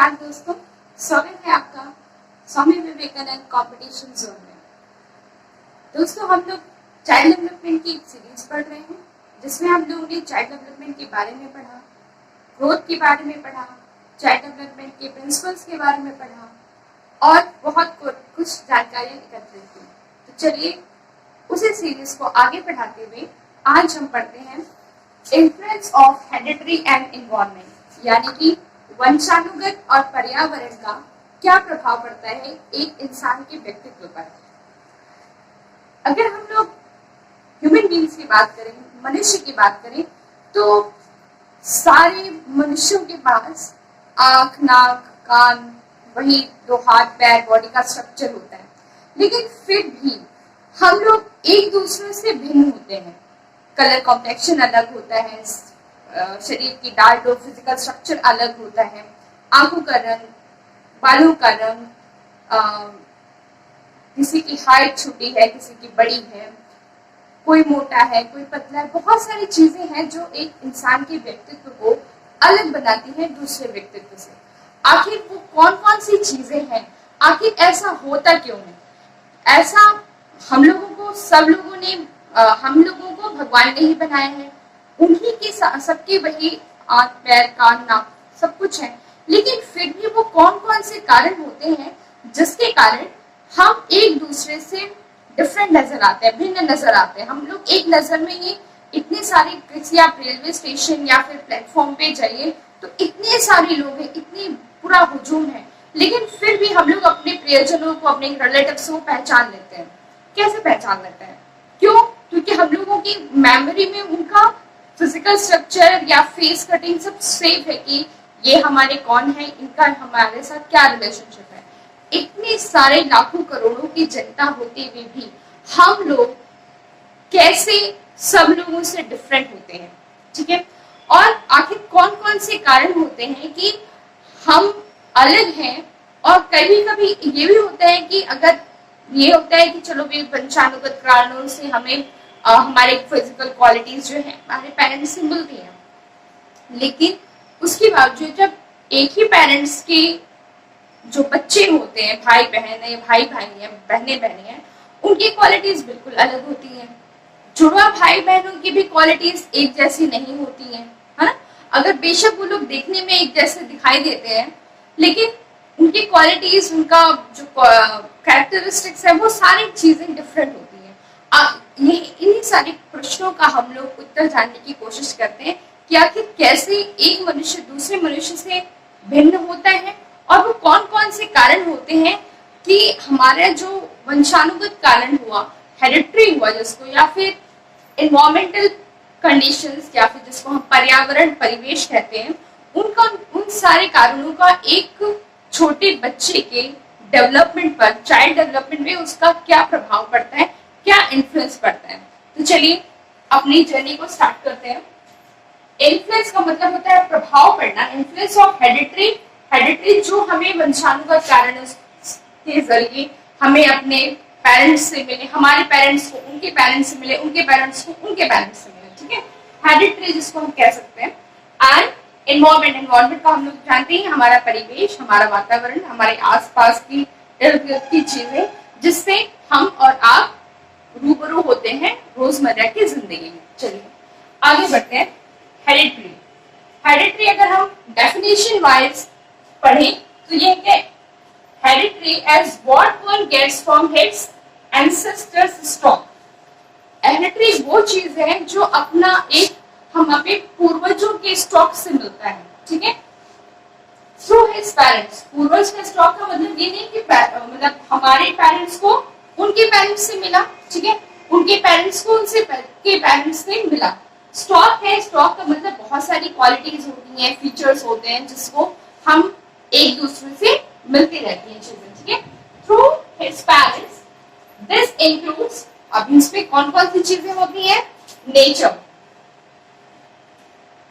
नमस्कार दोस्तों, स्वागत है आपका स्वामी विवेकानंद कंपटीशन जोन में। दोस्तों, हम लोग चाइल्ड डेवलपमेंट की एक सीरीज पढ़ रहे हैं जिसमें हम लोगों ने चाइल्ड डेवलपमेंट के बारे में पढ़ा, ग्रोथ के बारे में पढ़ा, चाइल्ड डेवलपमेंट के प्रिंसिपल्स के बारे में पढ़ा और बहुत कुछ जानकारियां एकत्रित की। तो चलिए उसी सीरीज को आगे बढ़ाते हुए आज हम पढ़ते हैं influence of hereditary and environment, यानी कि वंशानुगत और पर्यावरण का क्या प्रभाव पड़ता है एक इंसान के व्यक्तित्व पर। अगर हम लोग ह्यूमन बींग्स की बात करें, मनुष्य की बात करें, तो सारे मनुष्यों के पास आंख, नाक, कान, वही दो हाथ, पैर, बॉडी का स्ट्रक्चर होता है, लेकिन फिर भी हम लोग एक दूसरे से भिन्न होते हैं। कलर कॉम्प्लेक्शन अलग होता है, शरीर की डार्क और फिजिकल स्ट्रक्चर अलग होता है, आंखों का रंग, बालों का रंग, किसी की हाइट छोटी है, किसी की बड़ी है, कोई मोटा है, कोई पतला है। बहुत सारी चीजें हैं जो एक इंसान के व्यक्तित्व को अलग बनाती हैं दूसरे व्यक्तित्व से। आखिर वो कौन कौन सी चीजें हैं, आखिर ऐसा होता क्यों है? ऐसा हम लोगों को, सब लोगों ने, हम लोगों को भगवान ने ही बनाया है, उन्हीं के सबके वही आंख, पैर, कान, नाक सब कुछ है, लेकिन फिर भी वो कौन कौन से कारण होते हैं जिसके कारण हम एक दूसरे से डिफरेंट नजर आते हैं, भिन्न नजर आते हैं। हम लोग एक नजर में ही इतने सारे, किसी आप रेलवे स्टेशन या फिर प्लेटफॉर्म पे जाइए तो इतने सारे लोग हैं, इतनी पूरा हुजूम है, लेकिन फिर भी हम लोग अपने प्रियजनों को, अपने रिलेटिव्स को पहचान लेते हैं। कैसे पहचान लेते हैं? क्यों? क्योंकि हम लोगों की मेमोरी में उनका फिजिकल स्ट्रक्चर या फेस कटिंग सब सेव है कि ये हमारे कौन है, इनका हमारे साथ क्या रिलेशनशिप है। इतने सारे लाखों करोड़ों की जनता होते हुए भी हम लोग कैसे सब लोगों से डिफरेंट होते हैं, ठीक है? और आखिर कौन कौन से कारण होते हैं कि हम अलग हैं? और कभी कभी ये भी होता है कि अगर ये होता है कि चलो भी वंशानुगत कारणों से हमें हमारे फिजिकल क्वालिटीज जो है हमारे पेरेंट्स से मिलती हैं, लेकिन उसके बावजूद जब एक ही पेरेंट्स के जो बच्चे होते हैं, भाई बहन है, भाई भाई है, बहने बहने हैं, उनकी क्वालिटीज बिल्कुल अलग होती हैं। जुड़वा भाई बहनों की भी क्वालिटीज एक जैसी नहीं होती हैं, है ना? अगर बेशक वो लोग देखने में एक जैसे दिखाई देते हैं, लेकिन उनकी क्वालिटीज, उनका जो कैरेक्टरिस्टिक्स है, वो सारी चीजें डिफरेंट होती हैं। ये इन्हीं सारे प्रश्नों का हम लोग उत्तर जानने की कोशिश करते हैं कि आखिर कैसे एक मनुष्य दूसरे मनुष्य से भिन्न होता है और वो कौन कौन से कारण होते हैं कि हमारा जो वंशानुगत कारण हुआ, हेरिडिटरी हुआ जिसको, या फिर एनवायरमेंटल कंडीशंस, या फिर जिसको हम पर्यावरण, परिवेश कहते हैं, उनका, उन सारे कारणों का एक छोटे बच्चे के डेवलपमेंट पर, चाइल्ड डेवलपमेंट में उसका क्या प्रभाव पड़ता है, क्या इन्फ्लुएंस पड़ता है। तो चलिए अपनी जर्नी को स्टार्ट करते हैं। इन्फ्लुएंस का मतलब होता है प्रभाव पड़ना। इन्फ्लुएंस ऑफ हेरिडिटरी, हेरिडिटरी जो हमें वंशानुगत कारण के जरिए हमें अपने पेरेंट्स से मिले, हमारे पेरेंट्स को उनके पेरेंट्स से मिले, उनके पेरेंट्स को उनके पेरेंट्स से मिले, ठीक है? हेरिडिटरी जिसको हम कह सकते हैं। एंड एनवायरमेंट, एनवायरमेंट का हम लोग जानते हैं हमारा परिवेश, हमारा वातावरण, हमारे आसपास की इर्द गिर्द की चीजें जिससे हम और आप रूबरू होते हैं रोजमर्रा की जिंदगी में। चलिए आगे बढ़ते हैं। हेरिडिटरी, हेरिडिटरी अगर हम डेफिनेशन वाइज पढ़ें तो ये है hereditary as what one gets from his ancestors stock. Hereditary वो चीज है जो अपना एक, हम अपने पूर्वजों के स्टॉक से मिलता है, ठीक है? थ्रू हिज पेरेंट्स, पूर्वज का स्टॉक का मतलब ये नहीं कि मतलब हमारे पेरेंट्स को उनके पेरेंट्स से मिला, ठीक है? उनके पेरेंट्स को उनसे के पेरेंट्स से मिला। स्टॉक है, स्टॉक का मतलब बहुत सारी क्वालिटीज होती हैं, फीचर्स होते हैं जिसको हम एक दूसरे से मिलती रहती हैं चीजें, ठीक है? Through his parents, this includes, अब इसमें कौन कौन सी चीजें होती हैं? नेचर,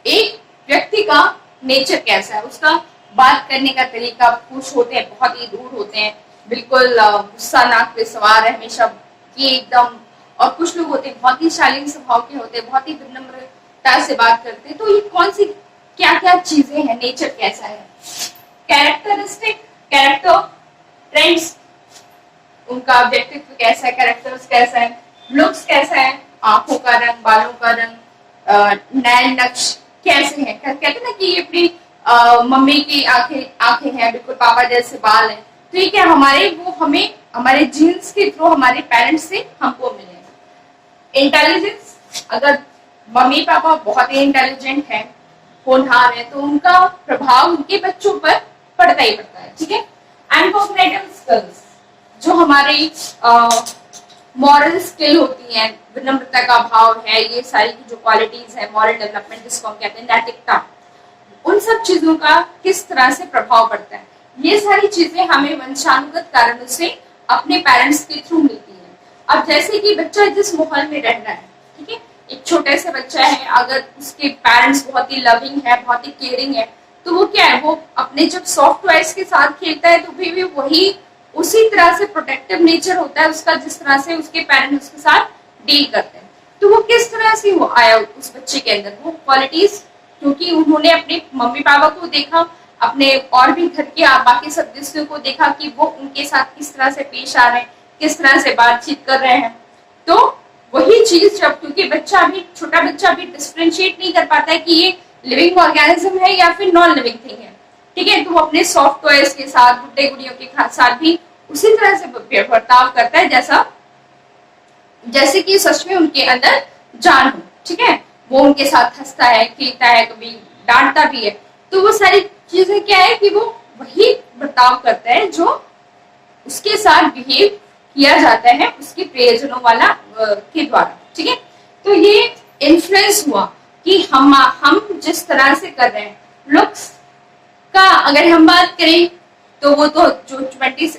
एक व्यक्ति का नेचर कैसा है, उसका बात करने का तरीका, कुछ होते हैं बहुत ही दूर होते हैं, बिल्कुल गुस्सा नाक पे सवार है हमेशा, ये एकदम, और कुछ लोग होते हैं बहुत ही शालीन स्वभाव के होते हैं, बहुत ही विनम्रता से बात करते हैं। तो ये कौन सी क्या क्या चीजें हैं, नेचर कैसा है? कैरेक्टरिस्टिक, कैरेक्टर, ट्रेंड्स, उनका व्यक्तित्व कैसा है, कैरेक्टर्स कैसा है, लुक्स कैसा है, आंखों का रंग, बालों का रंग, नैन नक्श कैसे हैं। कहते हैं ना कि अपनी मम्मी की आंखें आंखें हैं, बिल्कुल पापा जैसे बाल हैं, तो ये क्या हमारे वो हमें हमारे जीन्स के थ्रू हमारे पेरेंट्स से हमको मिले। इंटेलिजेंस, अगर मम्मी पापा बहुत ही इंटेलिजेंट है, होनहार है, तो उनका प्रभाव उनके बच्चों पर पड़ता ही पड़ता है, ठीक है। एंड कॉग्निटिव स्किल्स, जो हमारी मॉरल स्किल होती है, विनम्रता का भाव है, ये सारी की जो क्वालिटीज है, मॉरल डेवलपमेंट जिसको हम कहते हैं, नैतिकता, उन सब चीजों का किस तरह से प्रभाव पड़ता है, ये सारी चीजें हमें वंशानुगत कारणों से अपने पेरेंट्स के थ्रू मिलती है। अब जैसे कि बच्चा जिस माहौल में रह रहा है, ठीक है, एक छोटे से बच्चा है, अगर उसके पेरेंट्स बहुत ही लविंग है, बहुत ही केयरिंग है, तो वो क्या है, वो अपने जब सॉफ्ट टॉयज के साथ खेलता है तो भी वही उसी तरह से प्रोटेक्टिव नेचर होता है उसका, जिस तरह से उसके पेरेंट्स उसके साथ डील करते हैं। तो वो किस तरह से वो आया उस बच्चे के अंदर, वो क्वालिटीज, क्योंकि उन्होंने अपने मम्मी पापा को देखा, अपने और भी घर के बाकी सदस्यों को देखा कि वो उनके साथ किस तरह से पेश आ रहे हैं, किस तरह से बातचीत कर रहे हैं। तो वही चीज जब, क्योंकि बच्चा भी, छोटा बच्चा भी डिफरेंशिएट नहीं कर पाता है कि ये लिविंग ऑर्गेनिज्म है या फिर नॉन लिविंग थिंग है, ठीक है, तो वो अपने सॉफ्ट टॉयज के साथ, गुड्डे गुड़ियों के साथ भी उसी तरह से बर्ताव करता है जैसे कि सच में उनके अंदर जान हो, ठीक है। वो उनके साथ हंसता है, खेलता है, कभी डांटता भी है, तो वो सारी चीजें क्या है कि वो वही बर्ताव करता है जो उसके साथ बिहेव किया जाता है उसके प्रियजनों वाला के द्वारा, ठीक है। तो ये इन्फ्लुएंस हुआ कि हम जिस तरह से कर रहे हैं। लुक्स का अगर हम बात करें तो वो तो जो 23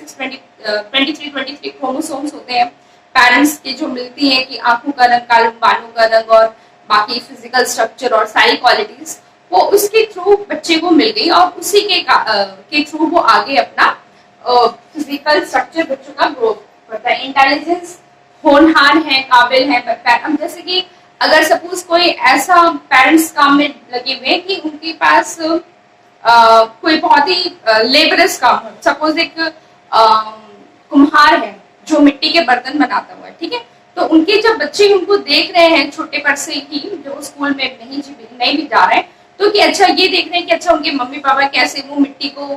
क्रोमोसोम्स होते हैं पेरेंट्स के, जो मिलती हैं कि आंखों का रंग, बालों का रंग और बाकी फिजिकल स्ट्रक्चर और सारी क्वालिटीज, वो उसके थ्रू बच्चे को मिल गई और उसी के थ्रू वो आगे अपना फिजिकल स्ट्रक्चर बच्चों का ग्रो करता है। इंटेलिजेंस, होनहार है, काबिल है। जैसे कि अगर सपोज कोई ऐसा पेरेंट्स काम में लगे हुए कि उनके पास कोई बहुत ही लेबरस काम हो, सपोज एक कुम्हार है जो मिट्टी के बर्तन बनाता हुआ है, ठीक है, तो उनके जब बच्चे उनको देख रहे हैं छोटे पर से ही, जो स्कूल में नहीं भी जा रहे हैं, तो कि अच्छा ये देख रहे हैं कि अच्छा उनके मम्मी पापा कैसे वो मिट्टी को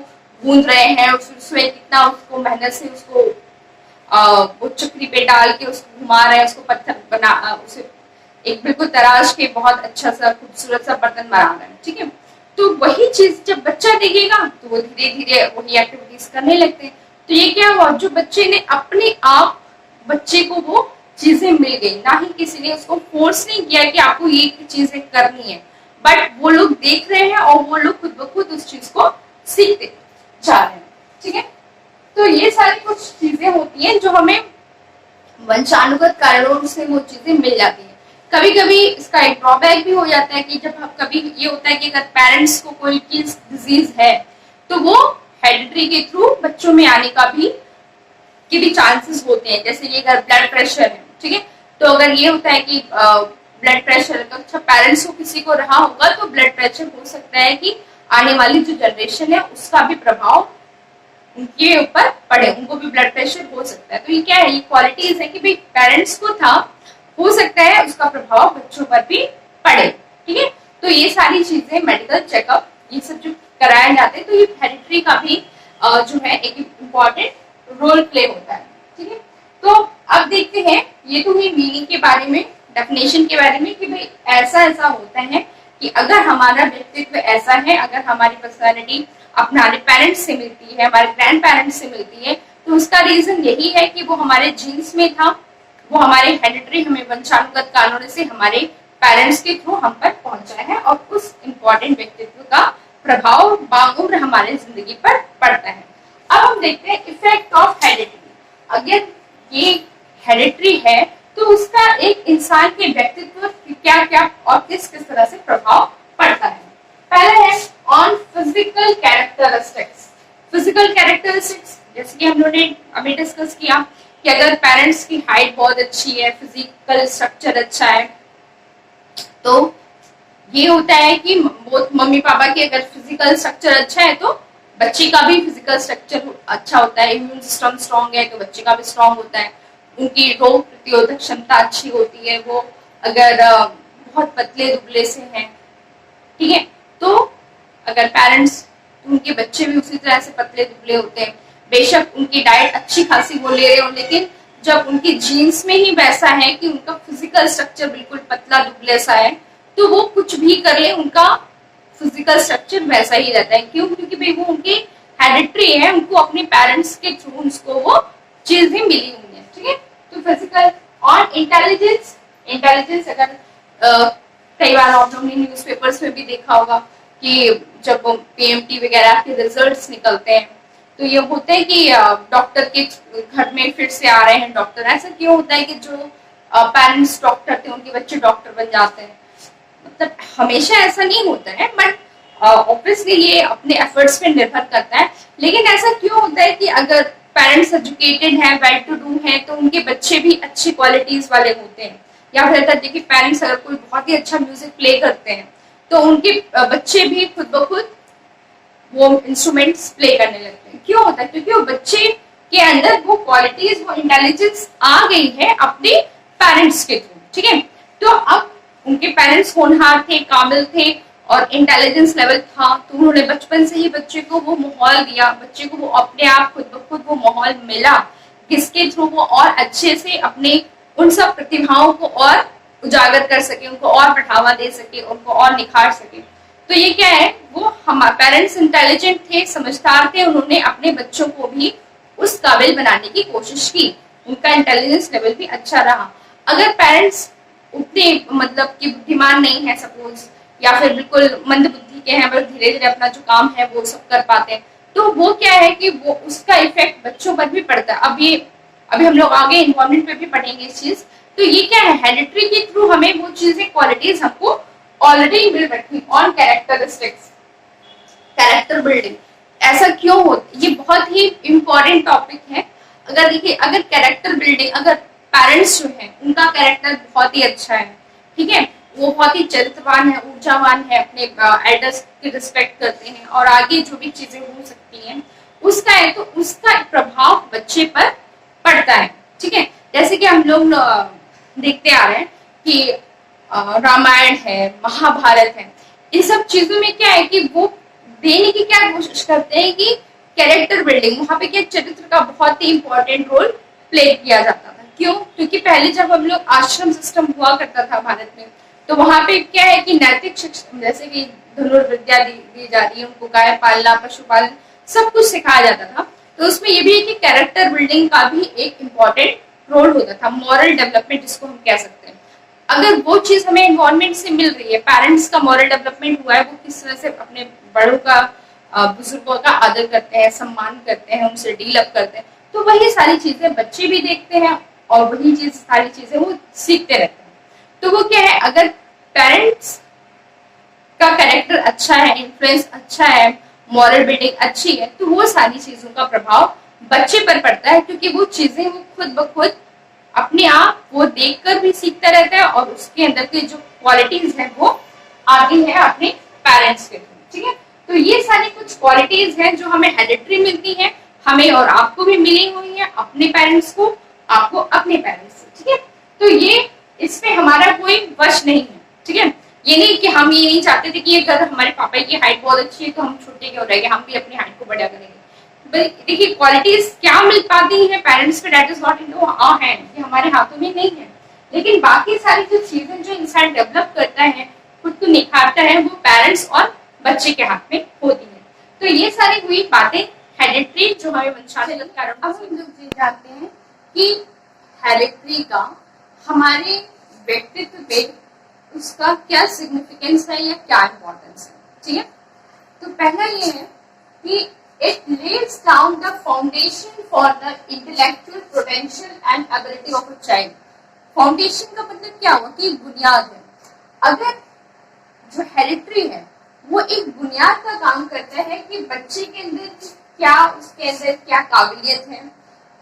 गूंद रहे हैं और फिर उसमें कितना उसको मेहनत से उसको वो चक्री पे डाल के उसको घुमा रहे हैं, उसको पत्थर बना उसे एक बिल्कुल तराश के बहुत अच्छा सा खूबसूरत सा बर्तन बना रहे हैं, ठीक है। तो वही चीज जब बच्चा देखेगा तो वो धीरे धीरे वही एक्टिविटीज करने लगते हैं। तो ये क्या हुआ, जो बच्चे ने अपने आप, बच्चे को वो चीजें मिल गई, ना ही किसी ने उसको फोर्स नहीं किया कि आपको ये चीजें करनी है, बट वो लोग देख रहे हैं और वो लोग खुद ब खुद उस चीज को सीखते जा रहे हैं, ठीक है। तो ये सारी कुछ चीजें होती हैं जो हमें वंशानुगत कारणों से वो चीजें मिल जाती हैं। कभी कभी इसका एक ड्रॉबैक भी हो जाता है कि जब कभी ये होता है कि अगर पेरेंट्स को कोई चीज डिजीज है तो वो हेरिडिटरी के थ्रू बच्चों में आने का भी चांसेस होते हैं। जैसे ये अगर ब्लड प्रेशर है, ठीक है, तो अगर ये होता है कि ब्लड प्रेशर का अच्छा पेरेंट्स को किसी को रहा होगा तो ब्लड प्रेशर हो सकता है कि आने वाली जो जनरेशन है उसका भी प्रभाव उनके ऊपर पड़े, उनको भी ब्लड प्रेशर हो सकता है। तो ये क्या है, ये क्वालिटीज है कि भाई पेरेंट्स को था, हो सकता है उसका प्रभाव बच्चों पर भी पड़े, ठीक है। तो ये सारी चीजें मेडिकल चेकअप ये सब जो कराए जाते हैं, तो ये हेरिडिटरी का भी जो है एक इम्पोर्टेंट रोल प्ले होता है, ठीक है। तो अब देखते हैं, ये तो हुई मीनिंग के बारे में, डेफिनेशन के बारे में कि भाई ऐसा ऐसा होता है कि अगर हमारा व्यक्तित्व ऐसा है, अगर हमारी पर्सनालिटी हमारे पेरेंट्स से मिलती है, हमारे ग्रैंड पेरेंट्स से मिलती है, तो उसका रीजन यही है कि वो हमारे जीन्स में था, वो हमारे हेरिडिटरी हमें वंशानुगत कारणों से हमारे पेरेंट्स के थ्रू हम पर पहुंचा है और उस इम्पोर्टेंट व्यक्तित्व का प्रभाव बाउम्र हमारे जिंदगी पर पड़ता है। अब हम देखते हैं इफेक्ट ऑफ हेरिडिटरी। अगर ये हेरिडिटरी है तो उसका एक इंसान के व्यक्तित्व क्या क्या और किस किस तरह से प्रभाव पड़ता है। पहला है on physical characteristics. Physical characteristics जैसे कि हम लोगों ने अभी डिस्कस किया कि अगर पेरेंट्स की हाइट बहुत अच्छी है, फिजिकल स्ट्रक्चर अच्छा है, तो ये होता है कि मम्मी पापा की अगर फिजिकल स्ट्रक्चर अच्छा है तो बच्चे का भी फिजिकल स्ट्रक्चर अच्छा होता है, इम्यून सिस्टम स्ट्रांग है तो बच्चे का भी स्ट्रांग होता है, उनकी रोग प्रतिरोधक क्षमता अच्छी होती है। वो अगर बहुत पतले दुबले से हैं, ठीक है, तो अगर पेरेंट्स, तो उनके बच्चे भी उसी तरह से पतले दुबले होते हैं। बेशक उनकी डाइट अच्छी खासी वो ले रहे हो, लेकिन जब उनकी जीन्स में ही वैसा है कि उनका फिजिकल स्ट्रक्चर बिल्कुल पतला दुबले सा है, तो वो कुछ भी कर ले उनका फिजिकल स्ट्रक्चर वैसा ही रहता है। क्यों? क्योंकि भाई वो उनकी हेरिडिटरी है, उनको अपने पेरेंट्स के थ्रू उनको वो चीजें मिली हुई है, ठीक है। तो फिजिकल और इंटेलिजेंस, इंटेलिजेंस अगर कई बार आप लोगों ने न्यूज़पेपर्स में भी देखा होगा कि जब पीएमटी वगैरह के रिजल्ट्स निकलते हैं तो ये होता है कि डॉक्टर के घर में फिर से आ रहे हैं डॉक्टर। ऐसा क्यों होता है कि जो पेरेंट्स डॉक्टर थे उनके बच्चे डॉक्टर बन जाते हैं? मतलब हमेशा ऐसा नहीं होता है, बट ऑब्वियसली ये अपने एफर्ट्स पे निर्भर करता है। लेकिन ऐसा क्यों होता है कि अगर पेरेंट्स एजुकेटेड हैं, वेल टू डू हैं, तो उनके बच्चे भी अच्छी क्वालिटीज वाले होते हैं। या फिर अगर देखिए पेरेंट्स अगर कोई बहुत ही अच्छा म्यूजिक प्ले करते हैं तो उनके बच्चे भी खुद ब खुद वो इंस्ट्रूमेंट्स प्ले करने लगते हैं। क्यों होता है? क्योंकि वो बच्चे के अंदर वो क्वालिटीज, वो इंटेलिजेंस आ गई है अपने पेरेंट्स के थ्रू, ठीक है। तो अब उनके पेरेंट्स होनहार थे, काबिल थे और इंटेलिजेंस लेवल था, तो उन्होंने बचपन से ही बच्चे को वो माहौल दिया, बच्चे को वो अपने आप खुद ब खुद वो माहौल मिला जिसके थ्रू वो और अच्छे से अपने उन सब प्रतिभाओं को और उजागर कर सके, उनको और बढ़ावा दे सके, उनको और निखार सके। तो ये क्या है, वो हमारे पेरेंट्स इंटेलिजेंट थे, समझदार थे, उन्होंने अपने बच्चों को भी उस काबिल बनाने की कोशिश की, उनका इंटेलिजेंस लेवल भी अच्छा रहा। अगर पेरेंट्स उतने मतलब कि बुद्धिमान नहीं है सपोज, या फिर बिल्कुल मंद बुद्धि के हैं, बस धीरे धीरे अपना जो काम है वो सब कर पाते हैं, तो वो क्या है कि वो उसका इफेक्ट बच्चों पर भी पड़ता है। अब ये अभी हम लोग आगे इन्वायरमेंट पे भी पढ़ेंगे इस चीज। तो ये क्या है, हेरिडिटरी के थ्रू हमें वो चीजें, क्वालिटीज हमको ऑलरेडी मिल रखी ऑन कैरेक्टरिस्टिक्स, कैरेक्टर बिल्डिंग। ऐसा क्यों होता है? ये बहुत ही इंपॉर्टेंट टॉपिक है। अगर देखिए, अगर कैरेक्टर बिल्डिंग, अगर पेरेंट्स जो है उनका कैरेक्टर बहुत ही अच्छा है, ठीक है, वो बहुत ही चरित्रवान है, ऊर्जावान है, अपने एल्डर्स की रिस्पेक्ट करते हैं और आगे जो भी चीजें हो सकती हैं उसका है, तो उसका प्रभाव बच्चे पर पड़ता है, ठीक है। जैसे कि हम लोग देखते आ रहे हैं कि रामायण है, महाभारत है, इन सब चीजों में क्या है कि वो देने की क्या कोशिश करते हैं कि कैरेक्टर बिल्डिंग, वहां पे क्या चरित्र का बहुत ही इंपॉर्टेंट रोल प्ले किया जाता था। क्यों? क्योंकि पहले जब हम लोग आश्रम सिस्टम हुआ करता था भारत में, तो वहां पे क्या है कि नैतिक शिक्षा, जैसे कि धनुर्विद्या दी जा रही है, उनको गाय पालना, पशुपालन, सब कुछ सिखाया जाता था। तो उसमें ये भी है कि कैरेक्टर बिल्डिंग का भी एक इम्पोर्टेंट रोल होता था, मॉरल डेवलपमेंट जिसको हम कह सकते हैं। अगर वो चीज हमें एनवायरमेंट से मिल रही है, पेरेंट्स का मॉरल डेवलपमेंट हुआ है, वो किस तरह से अपने बड़ों का, बुजुर्गों का आदर करते हैं, सम्मान करते हैं, उनसे डील अप करते हैं, तो वही सारी चीजें बच्चे भी देखते हैं और वही चीज, सारी चीजें वो सीखते रहते हैं। तो वो क्या है, अगर पेरेंट्स का कैरेक्टर अच्छा है, इन्फ्लुएंस अच्छा है, मॉरल बिल्डिंग अच्छी है, तो वो सारी चीजों का प्रभाव बच्चे पर पड़ता है, क्योंकि वो चीजें वो खुद ब खुद अपने आप वो देखकर भी सीखता रहता है और उसके अंदर की जो क्वालिटीज है वो आती है अपने पेरेंट्स के थ्रू, ठीक है। तो ये सारी कुछ क्वालिटीज हैं जो हमें हेरिडिटरी मिलती है, हमें और आपको भी मिली हुई है, अपने पेरेंट्स को, आपको अपने पेरेंट्स से, ठीक है। तो ये इसमें हमारा कोई वश नहीं है, ठीक है। ये नहीं कि हम ये नहीं चाहते थे कि अगर हमारे पापा की हाइट बहुत अच्छी है तो हम छोटे क्यों रहेंगे, हम भी अपनी हाइट को बढ़ा करेंगे। देखिए क्वालिटीज क्या मिल पाती है पेरेंट्स पे, that is not in our hand, ये हमारे हाथों में नहीं है। लेकिन बाकी सारी जो चीजें जो इंसान डेवलप करता है, खुद को निखारता है, वो पेरेंट्स और बच्चे के हाथ में होती है। तो ये सारी हुई बातें हेरिडिटरी जो हमें वंशानुगत कारण। अब हम लोग ये जानते हैं कि हेरिडिटरी का हमारे व्यक्तित्व पे उसका क्या सिग्निफिकेंस है या क्या इम्पोर्टेंस है, ठीक है। तो पहला ये है कि it lays down the foundation for the intellectual potential and ability of a child. Foundation का मतलब क्या हुआ कि बुनियाद है। अगर जो हेरिडिटरी है वो एक बुनियाद का काम करता है कि बच्चे के अंदर क्या, उसके अंदर क्या काबिलियत है,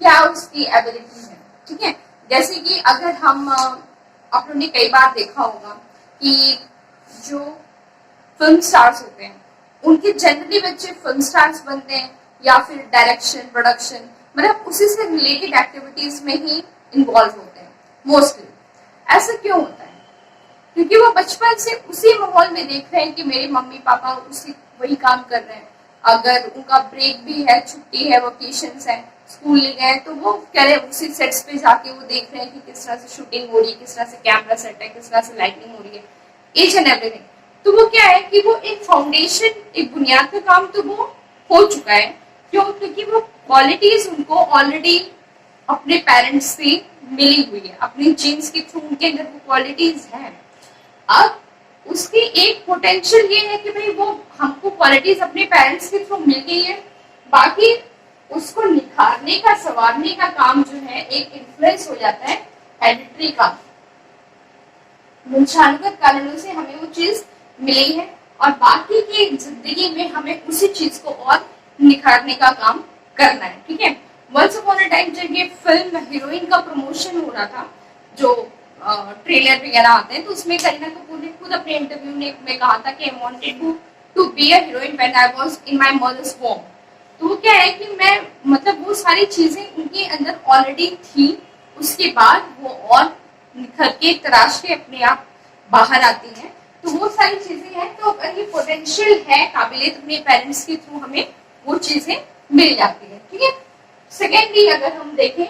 क्या उसकी एबिलिटी है, ठीक है। जैसे कि अगर हम, आप लोगों ने कई बार देखा होगा कि जो फिल्म स्टार्स होते हैं उनके जनरली बच्चे फिल्म स्टार्स बनते हैं या फिर डायरेक्शन, प्रोडक्शन, मतलब उसी से रिलेटेड एक्टिविटीज में ही इन्वॉल्व होते हैं मोस्टली। ऐसा क्यों होता है? क्योंकि वो बचपन से उसी माहौल में देख रहे हैं कि मेरे मम्मी पापा उसी वही काम कर रहे हैं। अगर उनका ब्रेक भी है, छुट्टी है, वेकेशंस है, स्कूल ले गए, तो वो कह रहे उसी सेट्स पे जाके वो देख रहे हैं कि किस तरह से शूटिंग हो रही है, किस तरह से कैमरा सेट है, किस तरह से लाइटिंग हो रही है, ईच एंड एवरीथिंग। तो वो क्या है कि वो एक फाउंडेशन, एक बुनियाद का काम तो वो हो चुका है। क्यों? क्योंकि वो क्वालिटीज उनको ऑलरेडी अपने पेरेंट्स से मिली हुई है, अपने जीन्स के थ्रू उनके अंदर वो क्वालिटीज हैं। अब उसकी एक पोटेंशियल ये है कि भाई वो हमको क्वालिटीज अपने पेरेंट्स के थ्रू मिल गई है, बाकी उसको निखारने का, संवारने का काम जो है एक इन्फ्लुएंस हो जाता है हेरिडिटरी का। वंशानुगत कारणों से हमें वो चीज मिली है और बाकी की जिंदगी में हमें उसी चीज को और निखारने का काम करना है। ठीक है। वंस अपॉन अ टाइम जब ये फिल्म हीरोइन का प्रमोशन हो रहा था, जो ट्रेलर वगैरह आते हैं, तो उसमें करीना कपूर ने खुद अपने इंटरव्यू में कहा था कि I wanted to be a heroine when I was in my mother's home. तो वो क्या है कि मैं, मतलब वो सारी चीजें उनके अंदर ऑलरेडी थी, उसके बाद वो और निखर के तराश के अपने आप बाहर आती हैं। तो वो सारी चीजें हैं। तो अगर ये पोटेंशियल है, काबिलियत अपने पेरेंट्स के थ्रू हमें वो चीजें मिल जाती है। ठीक है। सेकेंडली अगर हम देखें,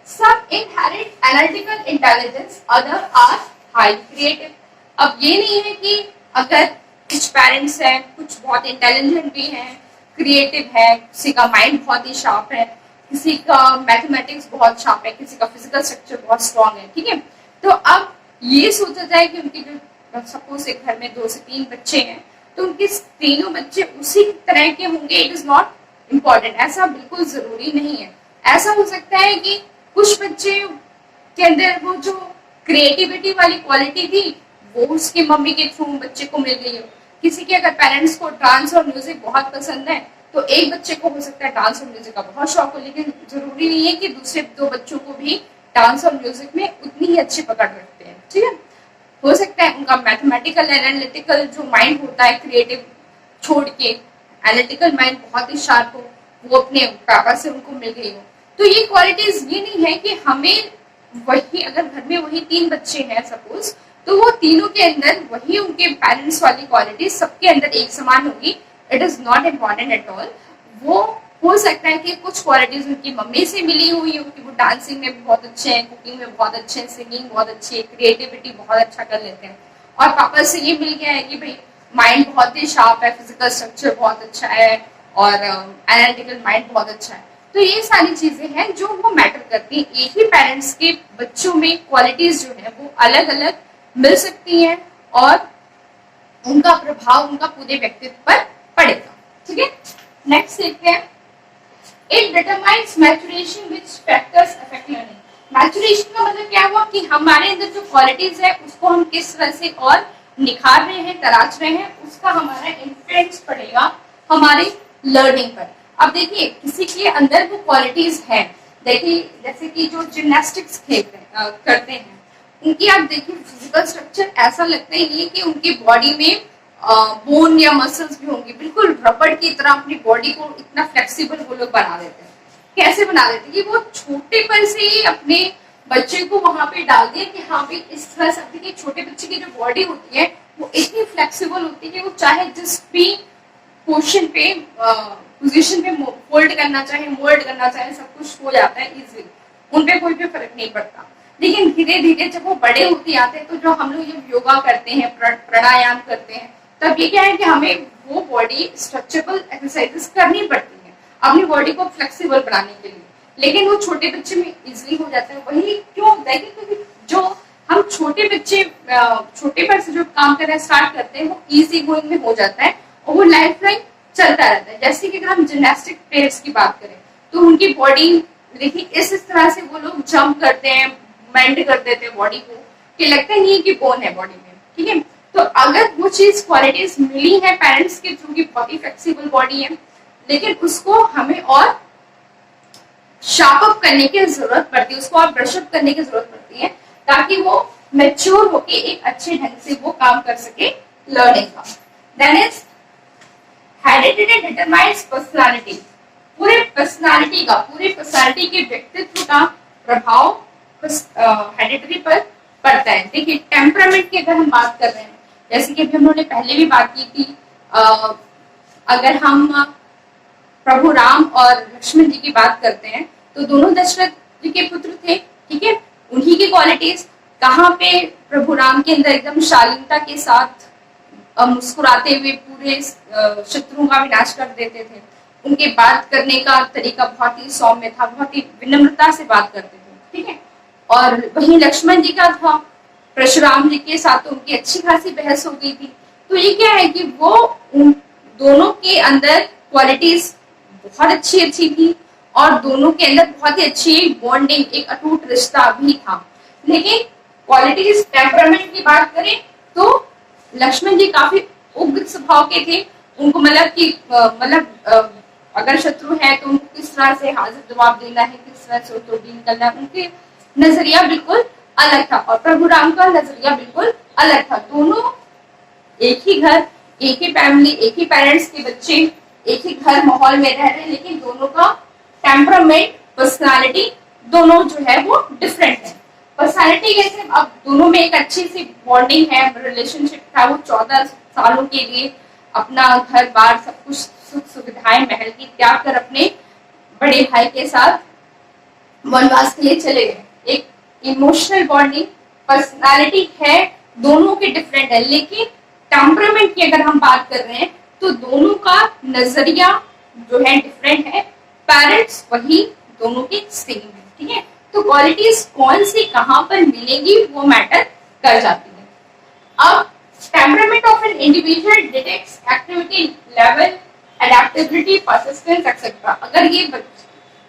some inherent analytical intelligence, other are highly creative। अब ये नहीं है कि अगर कुछ पेरेंट्स हैं, कुछ बहुत इंटेलिजेंट भी हैं, क्रिएटिव है, किसी का माइंड बहुत ही शार्प है, किसी का मैथमेटिक्स बहुत शार्प है, किसी का फिजिकल स्ट्रक्चर बहुत स्ट्रॉन्ग है। ठीक है। तो अब ये सोचा जाए कि उनके जो सपोज एक घर में 2 से 3 बच्चे हैं, तो उनके तीनों बच्चे उसी तरह के होंगे, इट इज नॉट इम्पॉर्टेंट। ऐसा बिल्कुल जरूरी नहीं है। ऐसा हो सकता है कि कुछ बच्चे के अंदर वो जो क्रिएटिविटी वाली क्वालिटी थी वो उसकी मम्मी के थ्रू बच्चे को मिल गई हो। किसी के अगर पेरेंट्स को डांस और म्यूजिक बहुत पसंद है, तो एक बच्चे को हो सकता है डांस और म्यूजिक का बहुत शौक हो, लेकिन जरूरी नहीं है कि दूसरे 2 बच्चों को भी डांस और म्यूजिक में उतनी ही अच्छी पकड़ रखते हैं। ठीक है। हो सकता है उनका मैथमेटिकल एनालिटिकल जो माइंड होता है, क्रिएटिव छोड़ के एनालिटिकल माइंड बहुत ही शार्प हो, वो अपने पापा से उनको मिल गई हो। तो ये क्वालिटीज ये नहीं है कि हमें वही, अगर घर में वही 3 बच्चे हैं सपोज, तो वो तीनों के अंदर वही उनके पेरेंट्स वाली क्वालिटीज सबके अंदर एक समान होगी। It is not important at all. वो हो सकता है कि कुछ क्वालिटीज उनकी मम्मी से मिली हुई हो कि वो डांसिंग में भी बहुत अच्छे हैं, कुकिंग में बहुत अच्छे हैं, सिंगिंग बहुत अच्छी है, क्रिएटिविटी बहुत अच्छा कर लेते हैं, और पापा से ये मिल गया है कि भाई माइंड बहुत ही शार्प है, फिजिकल स्ट्रक्चर बहुत अच्छा है और एनालिटिकल माइंड बहुत अच्छा है। तो ये सारी चीजें हैं जो वो मैटर करती हैं। एक ही पेरेंट्स के बच्चों में क्वालिटीज जो है वो अलग अलग मिल सकती हैं और उनका प्रभाव उनका पूरे व्यक्तित्व पर पड़ेगा। ठीक है। नेक्स्ट देखते हैं, it determines maturation which factors affect learning. Maturation का मतलब क्या हुआ कि हमारे अंदर जो क्वालिटीज है उसको हम किस तरह से और निखार रहे हैं, तराश रहे हैं, उसका हमारा इन्फ्लुएंस पड़ेगा हमारी लर्निंग पर। अब देखिए किसी के अंदर वो क्वालिटीज है, देखिए जैसे कि जो जिम्नास्टिक्स करते हैं, उनकी आप देखिए फिजिकल स्ट्रक्चर ऐसा लगता ही नहीं है कि उनकी बॉडी में बोन या मसल्स भी होंगे, बिल्कुल रबड़ की तरह अपनी बॉडी को इतना फ्लेक्सिबल वो लोग बना देते हैं। कैसे बना देते हैं कि वो छोटे पर से ही अपने बच्चे को वहां पे डाल दिया कि हाँ भाई इस तरह से। देखिए छोटे बच्चे की जो बॉडी होती है वो इतनी फ्लेक्सिबल होती है कि वो चाहे जिस भी पोजिशन पे फोल्ड करना चाहे, मोल्ड करना चाहे, सब कुछ हो जाता है इजीली, उनपे कोई भी फर्क नहीं पड़ता। लेकिन धीरे धीरे जब वो बड़े होते आते हैं, तो जो हम लोग जब योगा करते हैं, प्राणायाम करते हैं, तब ये क्या है कि हमें वो बॉडी स्ट्रक्चरल एक्सरसाइजेस करनी पड़ती है अपनी बॉडी को फ्लेक्सिबल बनाने के लिए। लेकिन वो छोटे बच्चे में इजिली हो जाता है। वही क्यों होता है? क्योंकि जो हम छोटे बच्चे छोटे पर से जो काम करना स्टार्ट करते हैं वो इजी गोइंग में हो जाता है और वो लाइफ टाइम चलता रहता है। जैसे कि अगर हम जिम्नास्टिक प्लेयर्स की बात करें तो उनकी बॉडी देखिए इस तरह से वो लोग जंप करते हैं, बेंड कर देते हैं बॉडी को, कि लगता ही नहीं कि बोन है बॉडी में। ठीक है। तो अगर वो चीज क्वालिटीज मिली है पेरेंट्स के थ्रू की बहुत ही फ्लेक्सिबल बॉडी है, लेकिन उसको हमें और शार्प अप करने की जरूरत पड़ती है, उसको और ब्रश अप करने की जरूरत पड़ती है ताकि वो मैच्योर होके एक अच्छे ढंग से वो काम कर सके लर्निंग का। Then is heredity determines personality, पूरे पर्सनालिटी के व्यक्तित्व का प्रभाव हेरिडिटी पर पड़ता है। देखिए टेम्परामेंट की अगर हम बात कर रहे हैं, जैसे कि अभी हम लोगों ने पहले भी बात की थी, अगर हम प्रभु राम और लक्ष्मण जी की बात करते हैं तो दोनों दशरथ जी के पुत्र थे, ठीक है। उन्हीं की क्वालिटीज, कहाँ पे प्रभु राम के अंदर एकदम शालीनता के साथ मुस्कुराते हुए पूरे शत्रुओं का विनाश कर देते थे। उनके बात करने का तरीका बहुत ही सौम्य था, बहुत ही विनम्रता से बात करते थे, ठीक है। और वहीं लक्ष्मण जी का था, परशुराम जी के साथ तो उनकी अच्छी खासी बहस हो गई थी। तो ये क्या है कि वो उन दोनों के अंदर क्वालिटीज बहुत अच्छी थी और दोनों के अंदर बहुत ही अच्छी बॉन्डिंग, एक अटूट रिश्ता भी था। लेकिन क्वालिटीज टेम्परामेंट की बात करें तो लक्ष्मण जी काफी उग्र स्वभाव के थे। उनको मतलब कि अगर शत्रु है तो उनको किस तरह से हाजिर जवाब देना है, किस तरह से उसको डील करना है, उनके नजरिया बिल्कुल अलग था और प्रभु राम का नजरिया बिल्कुल अलग था। दोनों एक ही घर, एक ही फैमिली, एक ही पेरेंट्स के बच्चे, एक ही घर माहौल में रह रहे हैं, लेकिन दोनों का टेम्परामेंट, पर्सनालिटी दोनों जो है वो डिफरेंट है। पर्सनालिटी कैसे, अब दोनों में एक अच्छी सी बॉन्डिंग है, रिलेशनशिप था। वो 14 सालों के लिए अपना घर बार सब कुछ सुख सुविधाएं महल की त्याग कर अपने बड़े भाई के साथ वनवास के लिए चले गए। एक इमोशनल बॉन्डिंग, पर्सनालिटी है, दोनों के डिफरेंट है। लेकिन टेम्परामेंट की अगर हम बात कर रहे हैं तो दोनों का नजरिया जो है डिफरेंट है। पेरेंट्स वही, दोनों के सेम है, ठीक है। तो क्वालिटीज कौन सी कहां पर मिलेगी वो मैटर कर जाती है। अब temperament of an individual detects activity level, adaptability, persistence etcetera. अगर ये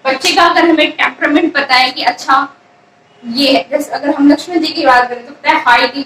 बच्चे का अगर हमें टेम्परामेंट पता है कि अच्छा ये है, जैसे अगर हम लक्ष्मण जी की बात करें तो पता है हाई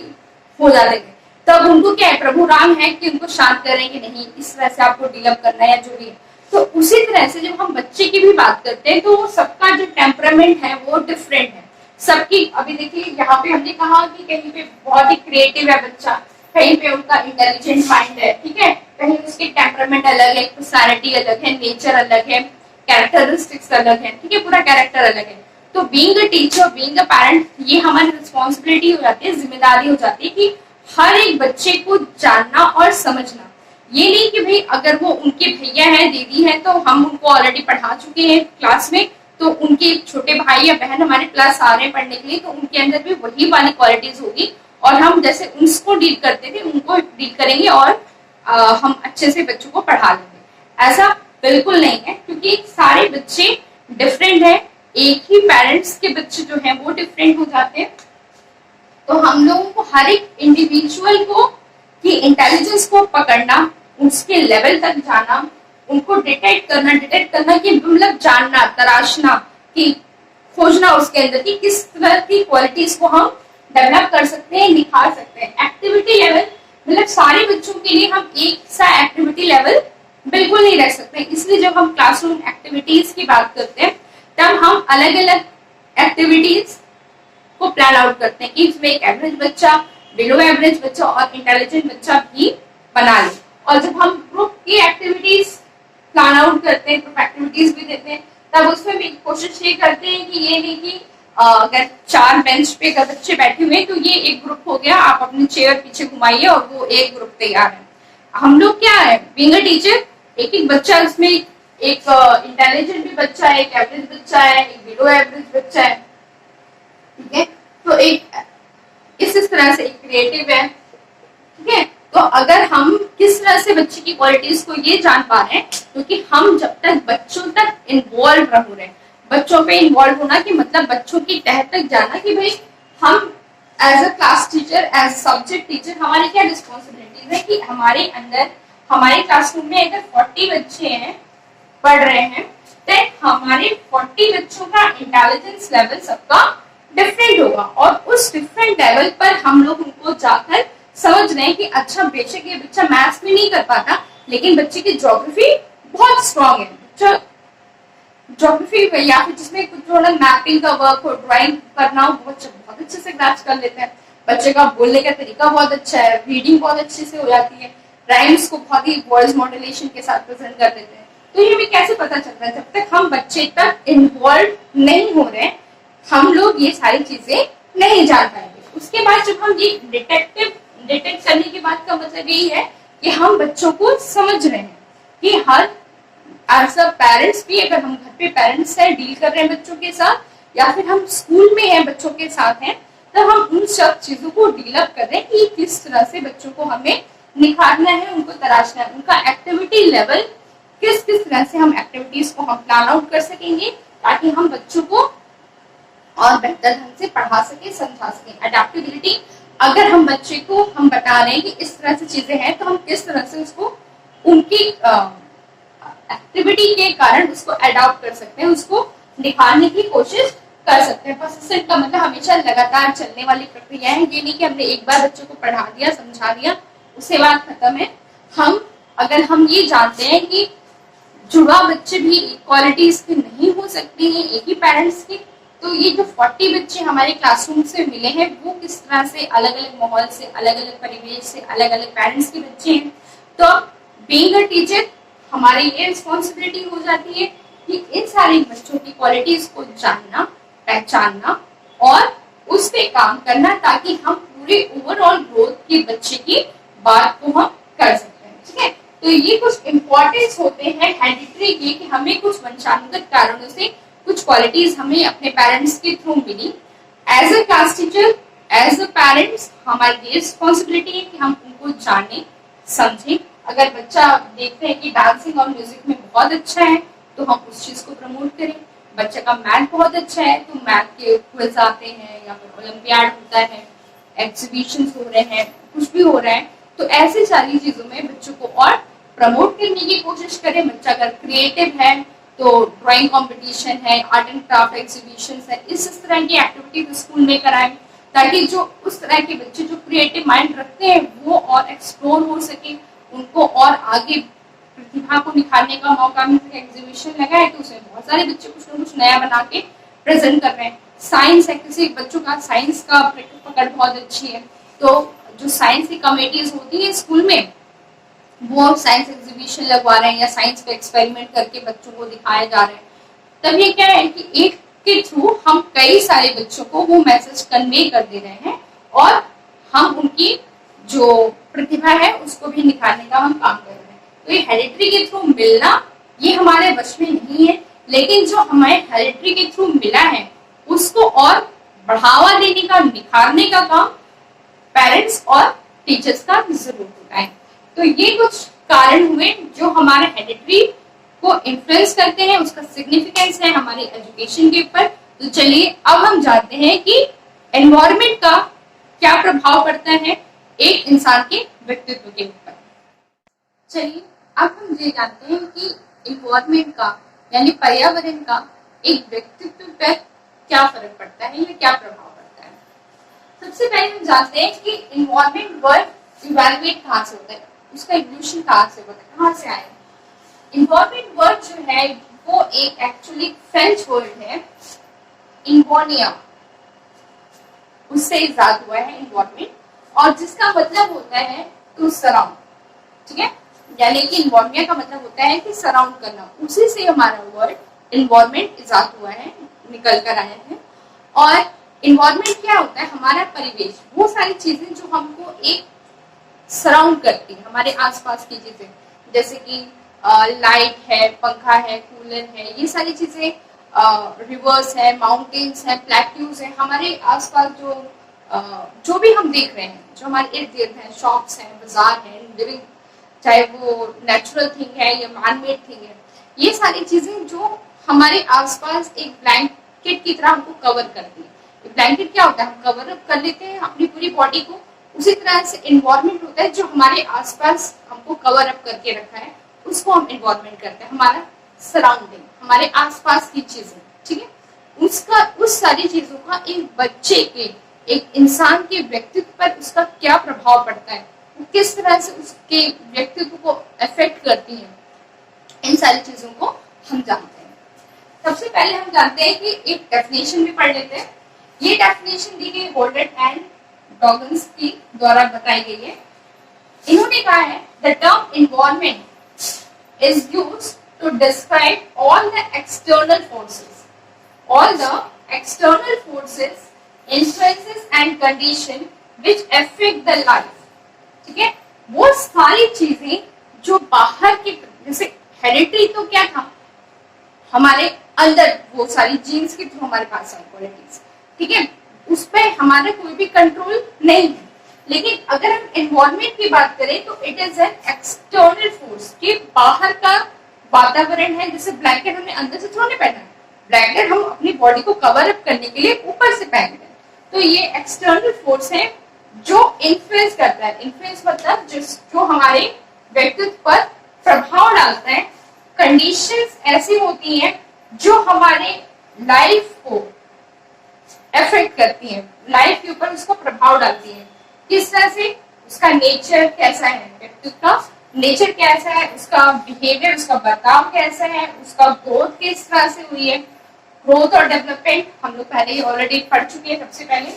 हो जाते थे, तब उनको क्या है, प्रभु राम है कि उनको शांत करेंगे, नहीं इस तरह से आपको डीलअप करना है या जो भी है। तो उसी तरह से जब हम बच्चे की भी बात करते हैं तो सबका जो टेम्परामेंट है वो डिफरेंट है सबकी। अभी देखिए यहाँ पे हमने कहा कि कहीं पे बहुत ही क्रिएटिव है बच्चा, कहीं पे उनका इंटेलिजेंट माइंड है, ठीक है, कहीं उसके टेम्परामेंट अलग है, पर्सनालिटी अलग है, नेचर अलग है, कैरेक्टरिस्टिक्स अलग है, ठीक है, पूरा कैरेक्टर अलग है। तो being a teacher, being a parent, ये हमारी रिस्पॉन्सिबिलिटी हो जाती है, जिम्मेदारी हो जाती है कि हर एक बच्चे को जानना और समझना। ये नहीं कि भाई अगर वो उनके भैया हैं, दीदी हैं, तो हम उनको ऑलरेडी पढ़ा चुके हैं क्लास में, तो उनके छोटे भाई या बहन हमारे क्लास आ रहे हैं पढ़ने के लिए, तो उनके अंदर भी वही वाली क्वालिटीज होगी और हम जैसे उनको डील करते थे उनको डील करेंगे और हम अच्छे से बच्चों को पढ़ा लेंगे। ऐसा बिल्कुल नहीं है, क्योंकि सारे बच्चे डिफरेंट है। एक ही पेरेंट्स के बच्चे जो हैं वो डिफरेंट हो जाते हैं। तो हम लोगों को हर एक इंडिविजुअल को की इंटेलिजेंस को पकड़ना, उसके लेवल तक जाना, उनको डिटेक्ट करना कि मतलब जानना, तराशना, कि खोजना उसके अंदर की किस तरह की क्वालिटीज को हम डेवलप कर सकते हैं, निखार सकते हैं। एक्टिविटी लेवल, मतलब सारे बच्चों के लिए हम एक सा एक्टिविटी लेवल बिल्कुल नहीं रख सकते। इसलिए जब हम क्लासरूम एक्टिविटीज की बात करते हैं तब हम अलग अलग एक्टिविटीज को प्लान आउट करते हैं कि इसमें एक एवरेज बच्चा, बिलो एवरेज बच्चा और इंटेलिजेंट बच्चा भी बना ले। और जब हम ग्रुप की एक्टिविटीज प्लान आउट करते हैं, ग्रुप एक्टिविटीज भी देते हैं, तब उसमें भी कोशिश ये करते हैं कि ये नहीं कि अगर 4 बेंच पे अगर बच्चे बैठे हुए तो ये एक ग्रुप हो गया, आप अपनी चेयर पीछे घुमाइए और वो एक ग्रुप तैयार है। हम लोग क्या है, बीइंग अ टीचर, एक एक बच्चा, उसमें एक इंटेलिजेंट भी बच्चा है, एक एवरेज बच्चा है, एक बिलो एवरेज बच्चा है, ठीक है। तो एक इस तरह से एक क्रिएटिव है, ठीक है। तो अगर हम किस तरह से बच्चे की क्वालिटीज को ये जान पा रहे हैं, क्योंकि हम जब तक बच्चों तक इन्वॉल्व रह रहे हैं, बच्चों पे इन्वॉल्व होना कि मतलब बच्चों की तह तक जाना कि भाई हम as a class teacher, as subject teacher, हमारी क्या रिस्पॉन्सिबिलिटीज है कि हमारे अंदर, हमारे क्लासरूम में अगर 40 बच्चे हैं पढ़ रहे हैं, तो हमारे 40 बच्चों का इंटेलिजेंस लेवल सबका डिफरेंट होगा और उस डिफरेंट लेवल पर हम लोग उनको जाकर समझ रहे हैं कि अच्छा बेशक ये बच्चा मैथ्स में नहीं कर पाता, लेकिन बच्चे की ज्योग्राफी बहुत स्ट्रांग है, बच्चा ज्योग्राफी या फिर जिसमें कुछ थोड़ा मैपिंग का वर्क हो, ड्राइंग करना हो, बहुत अच्छे से ग्रैच कर लेते हैं। बच्चे का बोलने का तरीका बहुत अच्छा है, रीडिंग बहुत अच्छे से हो जाती है, राइम्स को बहुत ही वॉइस मॉड्यूलेशन के साथ प्रेजेंट कर देते हैं। तो ये हमें कैसे पता चलता है? जब तक हम बच्चे तक इन्वॉल्व नहीं हो रहे, हम लोग ये सारी चीजें नहीं जान पाएंगे। उसके बाद जब हम ये डिटेक्ट करने के बाद का मतलब यही है कि हम बच्चों को समझ रहे हैं कि हर एज अ पेरेंट्स भी, अगर हम घर पे पेरेंट्स है डील कर रहे हैं बच्चों के साथ, या फिर हम स्कूल में हैं बच्चों के साथ हैं, तो हम उन सब चीजों को डीलअप कर रहे हैं कि किस तरह से बच्चों को हमें निखारना है, उनको तराशना है, उनका एक्टिविटी लेवल किस किस तरह से हम एक्टिविटीज को हम प्लान आउट कर सकेंगे, ताकि हम बच्चों को और बेहतर ढंग से पढ़ा सके, समझा सके। अडेप्टेबिलिटी, अगर हम बच्चे को हम बता रहे हैं कि इस तरह से चीजें हैं, तो हम किस तरह से उसको उनकी एक्टिविटी के कारण उसको अडॉप्ट कर सकते हैं, उसको निखारने की कोशिश कर सकते हैं। परसिस्टेंट का मतलब हमेशा लगातार चलने वाली प्रक्रिया है। ये नहीं कि हमने एक बार बच्चों को पढ़ा दिया, समझा दिया, उसके बाद खत्म है। अगर हम ये जानते हैं कि जुड़वा बच्चे भी क्वालिटीज के नहीं हो सकते हैं एक ही पेरेंट्स के, तो ये जो 40 बच्चे हमारे क्लासरूम से मिले हैं, वो किस तरह से अलग अलग माहौल से, अलग अलग परिवेश से, अलग अलग पेरेंट्स के बच्चे हैं। तो बीइंग अ टीचर हमारी ये रिस्पॉन्सिबिलिटी हो जाती है कि इन सारे बच्चों की क्वालिटीज को जानना, पहचानना और उस पे काम करना, ताकि हम पूरे ओवरऑल ग्रोथ के बच्चे की बात को हम कर सकते हैं। ठीक है, तो ये कुछ इंपॉर्टेंस होते हैं हेरिडिटरी के, कि हमें कुछ वंशानुगत कारणों से कुछ क्वालिटीज हमें अपने पेरेंट्स के थ्रू मिली। As a class teacher, as a parents, हमारी ये रिस्पॉन्सिबिलिटी है कि हम उनको जाने, समझें। अगर बच्चा देखते हैं कि डांसिंग और म्यूजिक में बहुत अच्छा है, तो हम उस चीज को प्रमोट करें। बच्चे का मैथ बहुत अच्छा है, तो मैथ के क्विज आते हैं, या फिर ओलंपियाड होता है, एग्जीबिशन हो रहे हैं, कुछ भी हो रहा है, तो ऐसी सारी चीजों में बच्चों को और प्रमोट करने की कोशिश करें। बच्चा अगर क्रिएटिव है, तो ड्राइंग कंपटीशन है, आर्ट एंड क्राफ्ट एग्जीबिशन है, इस तरह की एक्टिविटी स्कूल में कराएं, ताकि जो उस तरह के बच्चे जो क्रिएटिव माइंड रखते हैं वो और एक्सप्लोर हो सके, उनको और आगे प्रतिभा को निखारने का मौका मिल सके। एग्जीबिशन लगा है तो उसमें बहुत सारे बच्चे कुछ ना कुछ नया बना के प्रेजेंट कर रहे हैं। साइंस है, किसी बच्चों का साइंस का पकड़ बहुत अच्छी है, तो जो साइंस की कमेटीज होती है स्कूल में, वो साइंस एग्जीबिशन लगवा रहे हैं या साइंस पे एक्सपेरिमेंट करके बच्चों को दिखाए जा रहे हैं। तब ये क्या है कि एक के थ्रू हम कई सारे बच्चों को वो मैसेज कन्वे कर दे रहे हैं, और हम उनकी जो प्रतिभा है उसको भी निखारने का हम काम कर रहे हैं। तो ये हेरिडिटरी के थ्रू मिलना ये हमारे वश में नहीं है, लेकिन जो हमें हेरिडिटरी के थ्रू मिला है उसको और बढ़ावा देने का, निखारने का काम पेरेंट्स और टीचर्स का जरूर होता है। तो ये कुछ कारण हुए जो हमारे हेरिडिटरी को इन्फ्लुएंस करते हैं, उसका सिग्निफिकेंस है हमारी एजुकेशन के ऊपर। तो चलिए अब हम जानते हैं कि एनवायरनमेंट का क्या प्रभाव पड़ता है एक इंसान के व्यक्तित्व के ऊपर। चलिए अब हम ये जानते हैं कि एनवायरनमेंट का यानी पर्यावरण का एक व्यक्तित्व पर क्या फर्क पड़ता है या क्या प्रभाव पड़ता है। सबसे पहले हम जानते हैं कि एनवायरनमेंट वर्ड इवैल्यूएट कहाँ से होता है, उसका इवोल्यूशन कहाँ से होता है, कहाँ से आया। एनवायरनमेंट वर्ड जो है वो एक एक्चुअली फ्रेंच वर्ड है, इन्वोनिया, उससे इजाद हुआ है एनवायरनमेंट, और जिसका मतलब होता है टू सराउंड। ठीक है, यानी कि इन्वोनिया का मतलब होता है कि सराउंड करना, उसी से हमारा वर्ड एनवायरनमेंट इजाद हुआ है, निकल कर आया है। और एनवायरनमेंट क्या होता है, हमारा परिवेश, वो सारी चीजें जो हमको एक सराउंड करती है, हमारे आसपास की चीजें, जैसे कि लाइट है, पंखा है, कूलर है, ये सारी चीजें, रिवर्स है, माउंटेन्स है, प्लेट्यूज है, हमारे आसपास जो भी हम देख रहे हैं, जो हमारे इर्द गिर्द है, शॉप्स हैं, बाजार है, लिविंग, चाहे वो नेचुरल थिंग है या मैनमेड थिंग है, ये सारी चीजें जो हमारे आसपास एक ब्लैंकेट की तरह हमको कवर करती है। ब्लैंकेट क्या होता है, हम कवर अप कर लेते हैं अपनी पूरी बॉडी को, उसी तरह से एनवायरनमेंट होता है जो हमारे आसपास हमको कवर अप करके रखा है, उसको हम एनवायरनमेंट करते हैं, हमारा सराउंडिंग, हमारे आसपास की चीजें। ठीक है, उस सारी चीजों का एक बच्चे के, एक इंसान के व्यक्तित्व पर उसका क्या प्रभाव पड़ता है, किस तरह से उसके व्यक्तित्व को अफेक्ट करती है, इन सारी चीजों को हम जानते हैं। सबसे पहले हम जानते हैं कि एक डेफिनेशन भी पढ़ लेते हैं। ये डेफिनेशन दी गई होल्डर एंड डॉगन्स की द्वारा बताई गई है। इन्होंने कहा है the term environment is used to describe all the external forces, all the external forces, influences and condition which affect the life. ठीक है, वो सारी चीजें जो बाहर की, जैसे हेरिडिटी तो क्या था, हमारे अंदर वो सारी जीन्स के थ्रू हमारे पास है क्वालिटीज, ठीक है, उस पर हमारा कोई भी कंट्रोल नहीं है। लेकिन अगर हम एनवायरमेंट की बात करें तो it is an external force, के बाहर का वातावरण है। जैसे ब्लैंकेट हमने अंदर से थोड़ा नहीं पहना है, ब्लैंकेट हम अपनी बॉडी को कवर अप करने के लिए ऊपर से पहन रहे हैं। तो ये एक्सटर्नल फोर्स है जो इन्फ्लुएंस करता है। इन्फ्लुएंस मतलब जो हमारे व्यक्तित्व पर प्रभाव डालता है। कंडीशंस ऐसी होती हैं जो हमारे लाइफ को अफेक्ट करती हैं, लाइफ के ऊपर उसको प्रभाव डालती है। किस तरह से? उसका नेचर कैसा है, व्यक्तित्व का नेचर कैसा है, उसका बिहेवियर, उसका बर्ताव कैसा है, उसका ग्रोथ किस तरह से हुई है। ग्रोथ और डेवलपमेंट हम लोग पहले ही ऑलरेडी पढ़ चुके हैं। सबसे पहले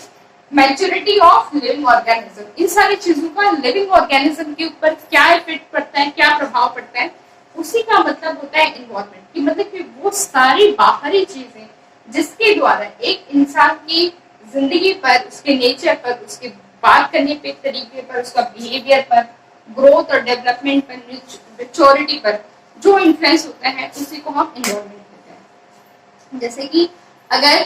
मैच्योरिटी ऑफ लिविंग ऑर्गेनिज्म, इन सारी चीजों का लिविंग ऑर्गेनिज्म के ऊपर क्या इफेक्ट पड़ता है, क्या प्रभाव पड़ता है, उसी का मतलब होता है एनवायरनमेंट की। मतलब कि वो सारी बाहरी चीजें जिसके द्वारा एक इंसान की जिंदगी पर, उसके नेचर पर, उसके बात करने के तरीके पर, उसका बिहेवियर पर, ग्रोथ और डेवलपमेंट पर, मैच्योरिटी पर जो इन्फ्लुएंस होता है उसी को हम एनवायरनमेंट कहते हैं। जैसे कि अगर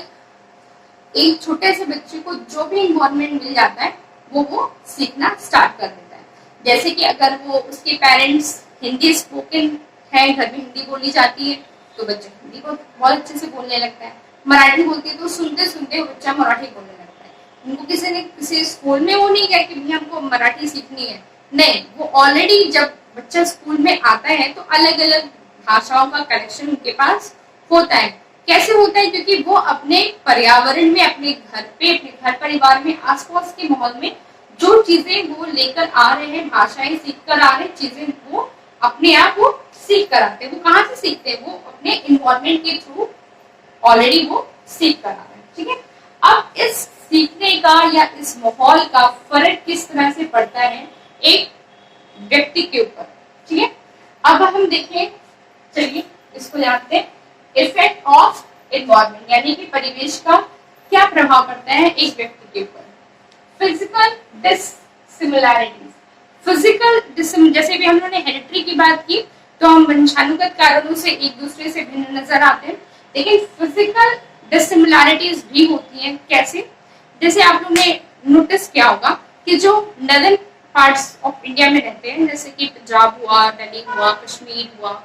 एक छोटे से बच्चे को जो भी एनवायरनमेंट मिल जाता है वो सीखना स्टार्ट कर देता है। जैसे कि अगर वो उसके पेरेंट्स हिंदी स्पोकन है, घर में हिंदी बोली जाती है, तो बच्चा हिंदी को बहुत अच्छे से बोलने लगता है। मराठी बोलते तो सुनते सुनते बच्चा मराठी बोलने लगता है। उनको किसी ने किसी स्कूल में वो नहीं कहा कि भैया हमको मराठी सीखनी है, नहीं, वो ऑलरेडी जब बच्चा स्कूल में आता है तो अलग अलग भाषाओं का कलेक्शन उनके पास होता है। कैसे होता है? क्योंकि वो अपने पर्यावरण में, अपने घर पे, अपने घर परिवार में, आसपास के माहौल में जो चीजें वो लेकर आ रहे हैं, भाषाएं सीख कर आ रहे हैं, चीजें वो अपने आप वो सीख कर आते हैं। वो कहाँ से सीखते हैं? वो अपने इन्वायरमेंट के थ्रू ऑलरेडी वो सीख कर आ रहे हैं। ठीक है, अब इस सीखने का या इस माहौल का फर्क किस तरह से पड़ता है एक व्यक्ति के ऊपर। ठीक है, अब हम देखें, चलिए इसको जानते हैं, इफेक्ट ऑफ एनवायरनमेंट, यानी कि परिवेश का क्या प्रभाव पड़ता है एक व्यक्ति के ऊपर। फिजिकल डिसिमिलैरिटीज, फिजिकल जैसे भी हम लोगों ने हेरिडिटी की बात की तो हम वंशानुगत कारणों से एक दूसरे से भिन्न नजर आते हैं, लेकिन फिजिकल डिसिमिलैरिटीज भी होती हैं। कैसे? जैसे आप लोगों ने नोटिस किया होगा कि जो नदर्न पार्ट्स ऑफ इंडिया में रहते हैं, जैसे कि पंजाब हुआ, दिल्ली हुआ, कश्मीर हुआ,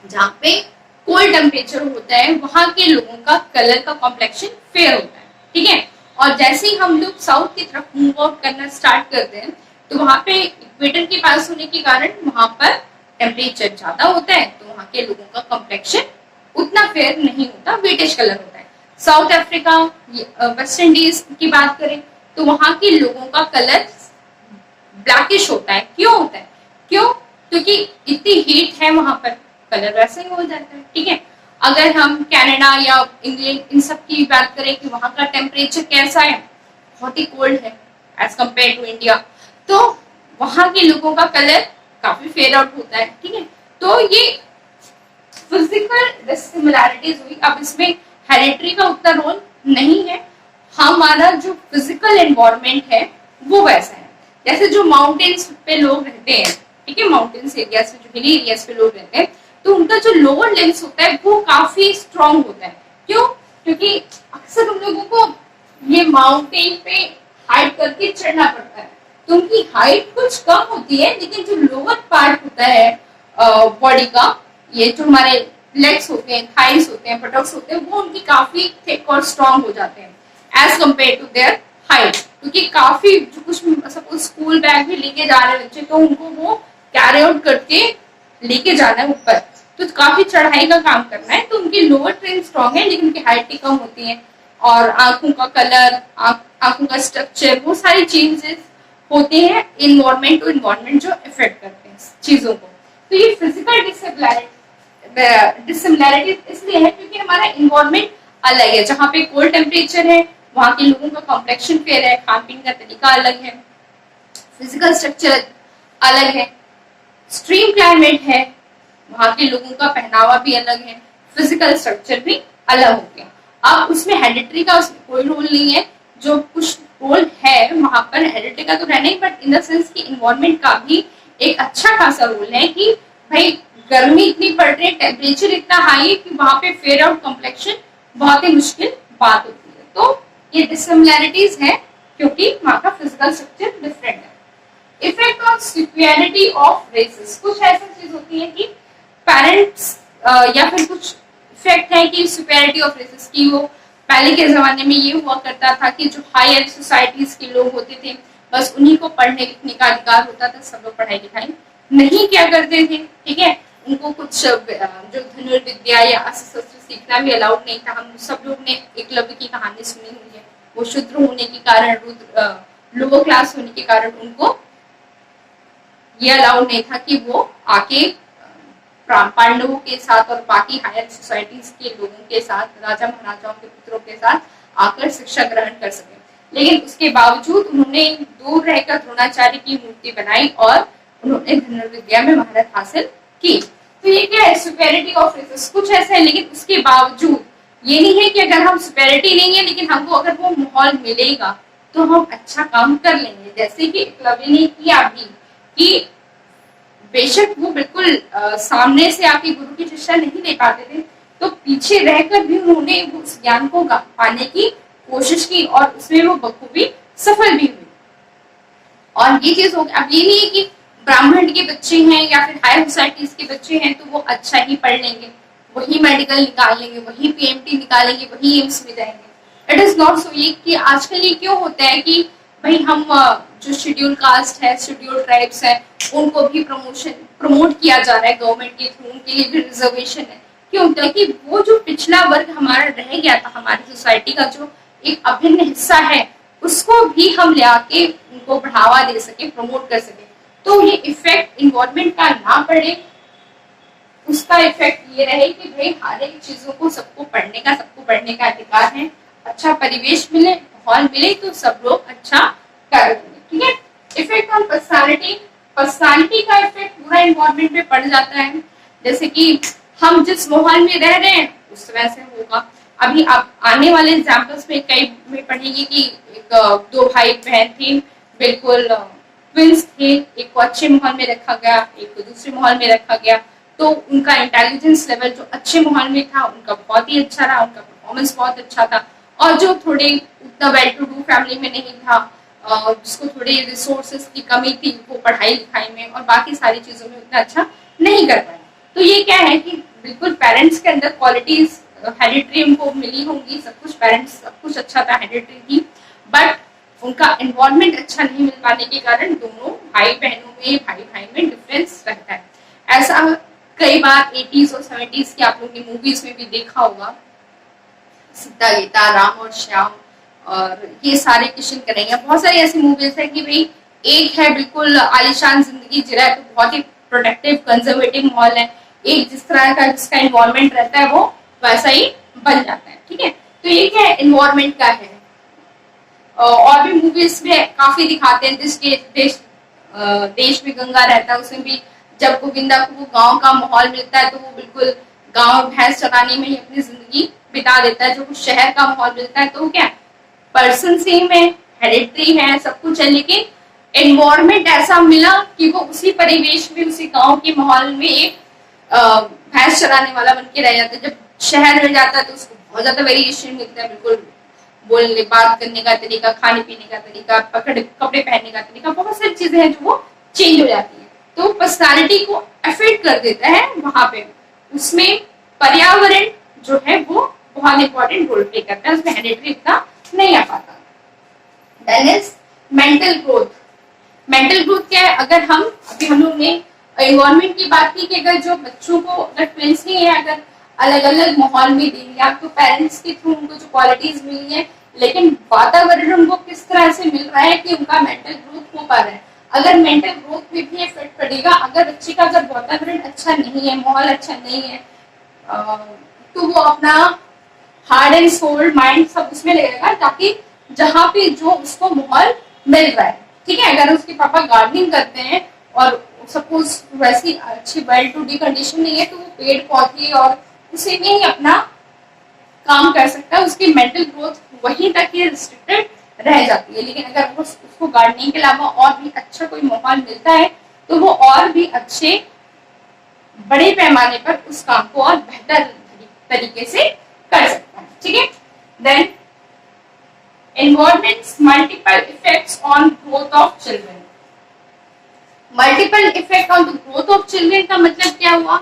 जहाँ पे कोल्ड टेम्परेचर होता है, वहां के लोगों का कलर का कॉम्प्लेक्शन फेयर होता है। ठीक है, और जैसे ही हम लोग साउथ की तरफ मूव आउट करना स्टार्ट करते हैं तो वहां पे इक्वेटर के पास होने के कारण वहां पर टेम्परेचर ज्यादा होता है, तो वहां के लोगों का कॉम्प्लेक्शन उतना फेयर नहीं होता, वेटिश कलर होता है। साउथ अफ्रीका, वेस्ट इंडीज की बात करें तो वहां के लोगों का कलर ब्लैकिश होता है। क्यों होता है? क्यों? क्योंकि इतनी हीट है वहां पर, कलर वैसे ही हो जाता है। ठीक है, अगर हम कनाडा या इंग्लैंड इन सब की बात करें कि वहां का टेम्परेचर कैसा है, बहुत ही कोल्ड है एज कम्पेयर टू इंडिया, तो वहां के लोगों का कलर काफी फेड आउट होता है। ठीक है, तो ये फिजिकल डिसिमिलैरिटीज हुई। अब इसमें हेरिडिटी का उतना रोल नहीं है, हमारा जो फिजिकल एनवायरनमेंट है वो वैसा है। जैसे जो माउंटेन्स पे लोग रहते हैं, ठीक है, माउंटेन्स एरियाज पे, जो हिली एरियाज पे लोग रहते हैं, तो उनका जो लोअर लिम्स होता है वो काफी स्ट्रॉन्ग होता है। क्यों? क्योंकि अक्सर उन लोगों को ये माउंटेन पे हाइट करके चढ़ना पड़ता है, तो उनकी हाइट कुछ कम होती है, लेकिन जो लोअर पार्ट होता है बॉडी का, ये जो हमारे लेग्स होते हैं, थाइस होते हैं, बटक्स होते हैं, वो उनकी काफी थिक और स्ट्रॉन्ग हो जाते हैं as compare to their height. क्योंकि काफी जो कुछ सपोज स्कूल बैग भी लेके जा रहे बच्चे, तो उनको वो कैरी आउट करके लेके जाना है ऊपर, तो काफी चढ़ाई का काम करना है, तो उनकी लोअर ट्रेन स्ट्रॉन्ग है लेकिन उनकी हाइट कम होती है। और आंखों का कलर, आंखों का स्ट्रक्चर, वो सारी चेंजेस होते हैं इन्वायरमेंट टू इन्वायरमेंट जो इफेक्ट करते हैं चीजों को। तो ये फिजिकल डिसिमिलैरिटी इसलिए है क्योंकि हमारा इन्वायरमेंट अलग है। जहाँ पे कोल्ड टेम्परेचर है वहां के लोगों का कॉम्प्लेक्शन फेयर है, खान पीन का तरीका अलग है, फिजिकल स्ट्रक्चर अलग है, एक्सट्रीम क्लाइमेट है, वहां के लोगों का पहनावा भी अलग है, फिजिकल स्ट्रक्चर भी अलग हो गया। अब उसमें हेरिडिटरी का उसमें कोई रोल नहीं है, जो कुछ रोल है वहां पर हेरिडिटरी का तो रहना ही, बट इन द सेंस कि इन्वायरमेंट का भी एक अच्छा खासा रोल है कि भाई गर्मी इतनी पड़ रही है, टेम्परेचर इतना हाई है कि वहां पे फेयर आउट कॉम्प्लेक्शन बहुत ही मुश्किल बात होती है। तो ये डिसिमिलैरिटीज है क्योंकि वहां का फिजिकल स्ट्रक्चर डिफरेंट है। Effect on superiority of races, कुछ ऐसी चीज होती है कि पेरेंट्स या फिर कुछ इफेक्ट है कि सुपीरियरिटी ऑफ रेसेस की, वो पहले के जमाने में ये हुआ करता था कि जो हायर सोसाइटीज के लोग होते थे बस उन्हीं को पढ़ने लिखने का अधिकार होता था, सब लोग पढ़ाई लिखाई नहीं क्या करते थे, ठीक है। उनको कुछ जो धनुर्विद्या या अस्त्र शस्त्र सीखना भी अलाउड नहीं था। हम सब लोग ने एकलव्य की कहानी सुनी हुई है, वो शूद्र होने के कारण, लोअर क्लास होने के कारण उनको ये अलाउड नहीं था कि वो आके पांडवों के साथ और बाकी हायर सोसाइटीज के लोगों के साथ, राजा महाराजाओं के पुत्रों के साथ आकर शिक्षा ग्रहण कर सके। लेकिन उसके बावजूद उन्होंने दूर रहकर द्रोणाचार्य की मूर्ति बनाई और उन्होंने धनुर्विद्या में महारत हासिल की। तो ये क्या है, सुपेरिटी ऑफ रेसेस, कुछ ऐसा है। लेकिन उसके बावजूद ये नहीं है कि अगर हम सुपेरिटी नहीं है लेकिन हमको अगर वो माहौल मिलेगा तो हम अच्छा काम कर लेंगे। जैसे कि एकलव्य ने किया भी कि बेशक वो बिल्कुल सामने से आके गुरु की शिक्षा नहीं ले पाते थे, तो पीछे रहकर भी उन्होंने उस ज्ञान को पाने की कोशिश की और उसमें वो बखूबी सफल भी हुई। और ये चीज हो गई। अब ये नहीं है कि ब्राह्मण के बच्चे हैं या फिर हायर सोसाइटीज के बच्चे हैं तो वो अच्छा ही पढ़ लेंगे, वही मेडिकल निकाल लेंगे, वही पीएमटी निकालेंगे, वही एम्स में जाएंगे। It is not so. ये कि आजकल ये क्यों होता है कि भाई हम जो शेड्यूल कास्ट है, शेड्यूल ट्राइब्स है, उनको भी प्रमोट किया जा रहा है गवर्नमेंट के थ्रू, उनके लिए भी रिजर्वेशन है। क्यों? ताकि वो जो पिछला वर्ग हमारा रह गया था, हमारी सोसाइटी का जो एक अभिन्न हिस्सा है, उसको भी हम ले आके उनको बढ़ावा दे सके, प्रमोट कर सके। तो ये इफेक्ट इन्वायरमेंट का ना पड़े, उसका इफेक्ट ये रहे कि भाई हर एक चीजों को सबको पढ़ने का अधिकार है, अच्छा परिवेश मिले, माहौल मिले तो सब लोग अच्छा कर लेंगे, ठीक है। इफेक्ट ऑन पर्सनालिटी का इफेक्ट पूरा इन्वायरमेंट पे पड़ जाता है। जैसे कि हम जिस माहौल में रह रहे हैं उस तरह से होगा। अभी आप आने वाले एग्जाम्पल्स में कई में पढ़ेंगे कि दो भाई बहन थे, बिल्कुल ट्विंस थे, एक को अच्छे माहौल में रखा गया, एक को दूसरे माहौल में रखा गया, तो उनका इंटेलिजेंस लेवल जो अच्छे माहौल में था उनका बहुत ही अच्छा रहा, उनका परफॉर्मेंस बहुत अच्छा था। और जो थोड़े उतना वेल टू डू फैमिली में नहीं था, जिसको थोड़े रिसोर्सेस की कमी थी, वो पढ़ाई लिखाई में और बाकी सारी चीजों में उतना अच्छा नहीं कर पाए। तो ये क्या है कि बिल्कुल पेरेंट्स के अंदर क्वालिटीज हेरिडिटरी उनको मिली होंगी, सब कुछ पेरेंट्स सब कुछ अच्छा था हेरिडिटरी की, बट उनका एनवायरनमेंट अच्छा नहीं मिल पाने के कारण दोनों भाई बहनों में, भाई भाई में डिफरेंस रहता है। ऐसा कई बार 80s और 70s की आप लोगों की मूवीज में भी देखा होगा, सीता गीता, राम और श्याम और ये सारे किशन कन्हैया, बहुत सारी ऐसी मूवीज है कि भाई एक है बिल्कुल आलीशान जिंदगी जी रहा है तो बहुत ही प्रोटेक्टिव कंजर्वेटिव माहौल है, एक जिस तरह का जिसका इन्वायरमेंट रहता है वो वैसा ही बन जाता है, ठीक है। तो ये क्या है, इन्वायरमेंट का है। और भी मूवीज में काफी दिखाते हैं, देश में गंगा रहता है, उसमें भी जब गोविंदा को वो गांव का माहौल मिलता है तो वो बिल्कुल गांव भैंस चराने में ही अपनी जिंदगी बिता देता है। जो कुछ शहर का माहौल मिलता है तो वो क्या पर्सन सेम है, हेरिडिटरी है, सब कुछ है, लेकिन एनवायरमेंट ऐसा मिला कि वो उसी परिवेश में, उसी गांव के माहौल में एक भैंस चराने वाला बन के रह जाता है। जब शहर में जाता है तो उसको बहुत ज्यादा वेरिएशन मिलता है, बिल्कुल बोलने बात करने का तरीका, खाने पीने का तरीका, कपड़े पहनने का तरीका, बहुत सारी चीजें हैं जो वो चेंज हो जाती है। तो पर्सनालिटी को अफेक्ट कर देता है वहां पे। उसमें पर्यावरण जो है वो बहुत इंपॉर्टेंट रोल प्ले करता है, उसमें हेरिडिटरी इतना नहीं आ पाता। Then is mental growth. Mental growth क्या है, अगर हम अभी हम लोग ने एनवायरमेंट की बात की कि अगर जो बच्चों को अगर ट्विंस नहीं है, अगर अलग अलग माहौल में देंगे आपको पेरेंट्स के थ्रू उनको जो क्वालिटीज मिली है, लेकिन वातावरण उनको किस तरह से मिल रहा है कि उनका मेंटल ग्रोथ हो पा रहा है। अगर मेंटल ग्रोथ में भी इफेक्ट पड़ेगा, अगर बच्चे का अगर वातावरण अच्छा नहीं है, माहौल अच्छा नहीं है, तो वो अपना हार्ड एंड सोल्ड माइंड सब उसमें लगेगा, ताकि जहाँ पे जो उसको माहौल मिल रहा है, ठीक है। अगर उसके पापा गार्डनिंग करते हैं और सपोज वैसी अच्छी वेल टू डी कंडीशन नहीं है तो वो पेड़ पौधे और उसी में ही अपना काम कर सकता है, उसकी मेंटल ग्रोथ वहीं तक ही रिस्ट्रिक्टेड रह जाती है। लेकिन अगर उसको गार्डनिंग के अलावा और भी अच्छा कोई माहौल मिलता है तो वो और भी अच्छे बड़े पैमाने पर उस काम को और बेहतर तरीके से कर सकता है। ठीक है, then environments multiple effects on growth of children. Multiple effect on the growth of children का मतलब क्या हुआ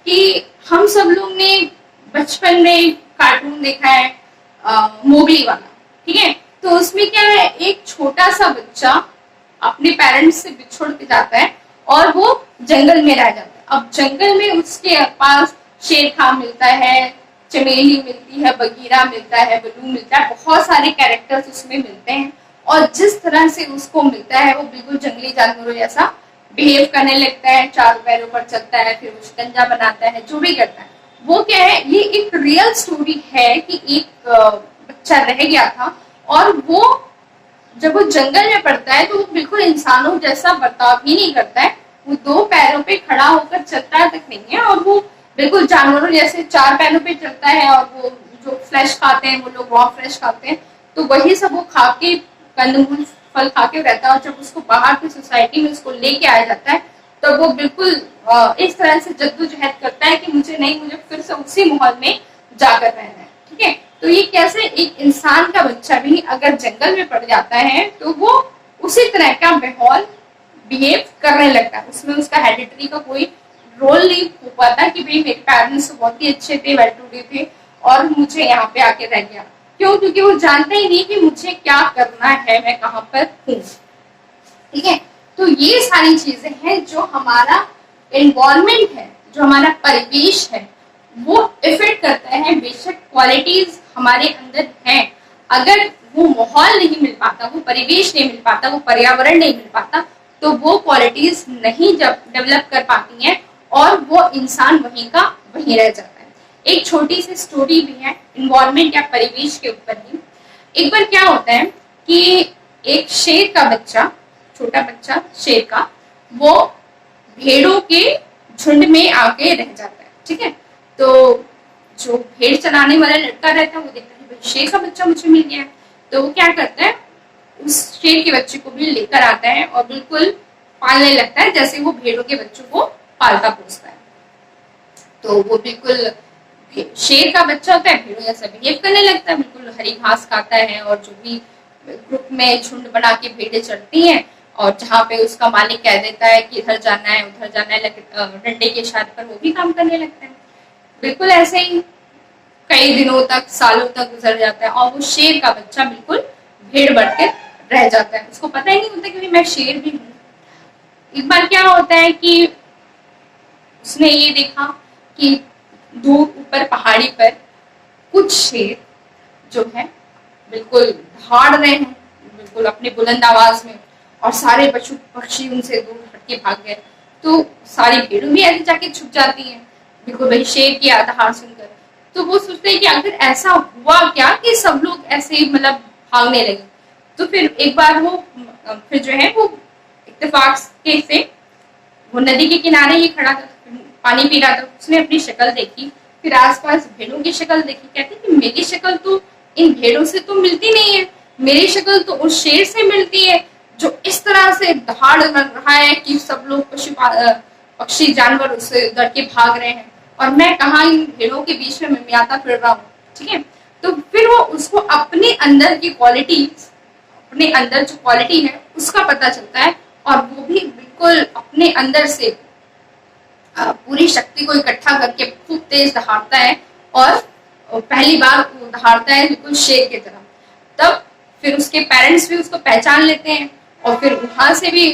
कि हम सब लोग ने बचपन में कार्टून देखा है मोगली वाला, ठीक है, तो उसमें क्या है, एक छोटा सा बच्चा अपने पेरेंट्स से बिछुड़ के जाता है और वो जंगल में रह जाता है। अब जंगल में उसके पास शेर खां मिलता है, चमेली मिलती है, बगीरा मिलता है, बलू मिलता है, बहुत सारे कैरेक्टर्स उसमें मिलते हैं और जिस तरह से उसको मिलता है वो बिल्कुल जंगली जानवरों जैसा बिहेव करने लगता है, चारों पैरों पर चलता है, फिर वो शिकंजा बनाता है, जो भी करता है। वो क्या है, ये एक रियल स्टोरी है कि एक बच्चा रह गया था और वो जब वो जंगल में पड़ता है तो वो बिल्कुल इंसानों जैसा बर्ताव ही नहीं करता है, वो दो पैरों पे खड़ा होकर चलता तक नहीं है और वो बिल्कुल जानवरों जैसे चार पैरों पे चलता है और वो जो फ्लैश खाते हैं वो लोग रॉ फ्लैश खाते हैं, तो वही सब वो खा के कंदमूल फल खा के रहता है। और जब उसको बाहर की सोसाइटी में उसको लेके आया जाता है तो वो बिल्कुल इस तरह से जद्दोजहद करता है कि मुझे फिर से उसी माहौल में जाकर रहना है। ठीक है, तो ये कैसे एक इंसान का बच्चा भी अगर जंगल में पड़ जाता है तो वो उसी तरह का माहौल बिहेव करने लगता है। उसमें उसका हेरिडिटरी का कोई रोल नहीं हो पाता कि भाई मेरे पेरेंट्स बहुत ही अच्छे थे, वेल टू डू थे और मुझे यहाँ पे आके रह गया। क्यों? क्योंकि वो जानता ही नहीं कि मुझे क्या करना है, मैं कहाँ पर हूँ। ठीक है, तो ये सारी चीजें हैं जो हमारा एनवायरमेंट है, जो हमारा परिवेश है, वो इफेक्ट करता है। बेशक क्वालिटीज हमारे अंदर हैं, अगर वो माहौल नहीं मिल पाता, वो परिवेश नहीं मिल पाता, वो पर्यावरण नहीं मिल पाता, तो वो क्वालिटीज नहीं जब डेवलप कर पाती हैं और वो इंसान वहीं का वहीं रह जाता है। एक छोटी सी स्टोरी भी है एनवायरमेंट या परिवेश के ऊपर ही। एक बार क्या होता है कि एक शेर का बच्चा, छोटा बच्चा शेर का, वो भेड़ों के झुंड में आके रह जाता है। ठीक है, तो जो भेड़ चलाने वाला लड़का रहता है वो देखता है भाई शेर का बच्चा मुझे मिल गया है, तो वो क्या करता है, उस शेर के बच्चे को भी लेकर आता है और बिल्कुल पालने लगता है जैसे वो भेड़ों के बच्चों को पालता पोसता है। तो वो बिल्कुल शेर का बच्चा होता है, भेड़ों जैसा बिहेव करने लगता है, बिल्कुल हरी घास खाता है और जो भी ग्रुप में झुंड बना के भेड़ें चढ़ती हैं और जहाँ पे उसका मालिक कह देता है कि इधर जाना है उधर जाना है, डंडे के इशारे पर वो भी काम करने लगता है। बिल्कुल ऐसे ही कई दिनों तक, सालों तक गुजर जाता है और वो शेर का बच्चा बिल्कुल भेड़ बनकर रह जाता है। उसको पता ही नहीं होता कि मैं शेर भी हूँ। एक बार क्या होता है कि उसने ये देखा कि दूर ऊपर पहाड़ी पर कुछ शेर जो है बिल्कुल दहाड़ रहे हैं, बिल्कुल अपने बुलंद आवाज में, और सारे पशु पक्षी उनसे दूर हटके भाग गए। तो सारी भेड़ों भी ऐसे जाके छुप जाती हैं बिल्कुल भाई शेर की दहाड़ सुनकर। तो वो सोचते हैं कि आखिर ऐसा हुआ क्या कि सब लोग ऐसे मतलब भागने लगे। तो फिर एक बार वो फिर जो है वो इत्तेफाक से वो नदी के किनारे ही खड़ा था, पानी पी रहा था। उसने अपनी शक्ल देखी, फिर आसपास भेड़ों की शक्ल देखी, कहती कि मेरी शक्ल तो इन भेड़ों से तो मिलती नहीं है, मेरी शक्ल तो उस शेर से मिलती है जो इस तरह से दहाड़ लग रहा है कि सब लोग पक्षी जानवर उससे डर के भाग रहे हैं और मैं कहाँ इन भेड़ों के बीच में मिमियाता फिर रहा हूँ। ठीक है, तो फिर वो उसको अपने अंदर की क्वालिटी, अपने अंदर जो क्वालिटी है उसका पता चलता है और वो भी बिल्कुल अपने अंदर से पूरी शक्ति को इकट्ठा करके खूब तेज दहाड़ता है और पहली बार दहाड़ता है बिल्कुल शेर की तरह। तब फिर उसके पेरेंट्स भी उसको पहचान लेते हैं और फिर वहां से भी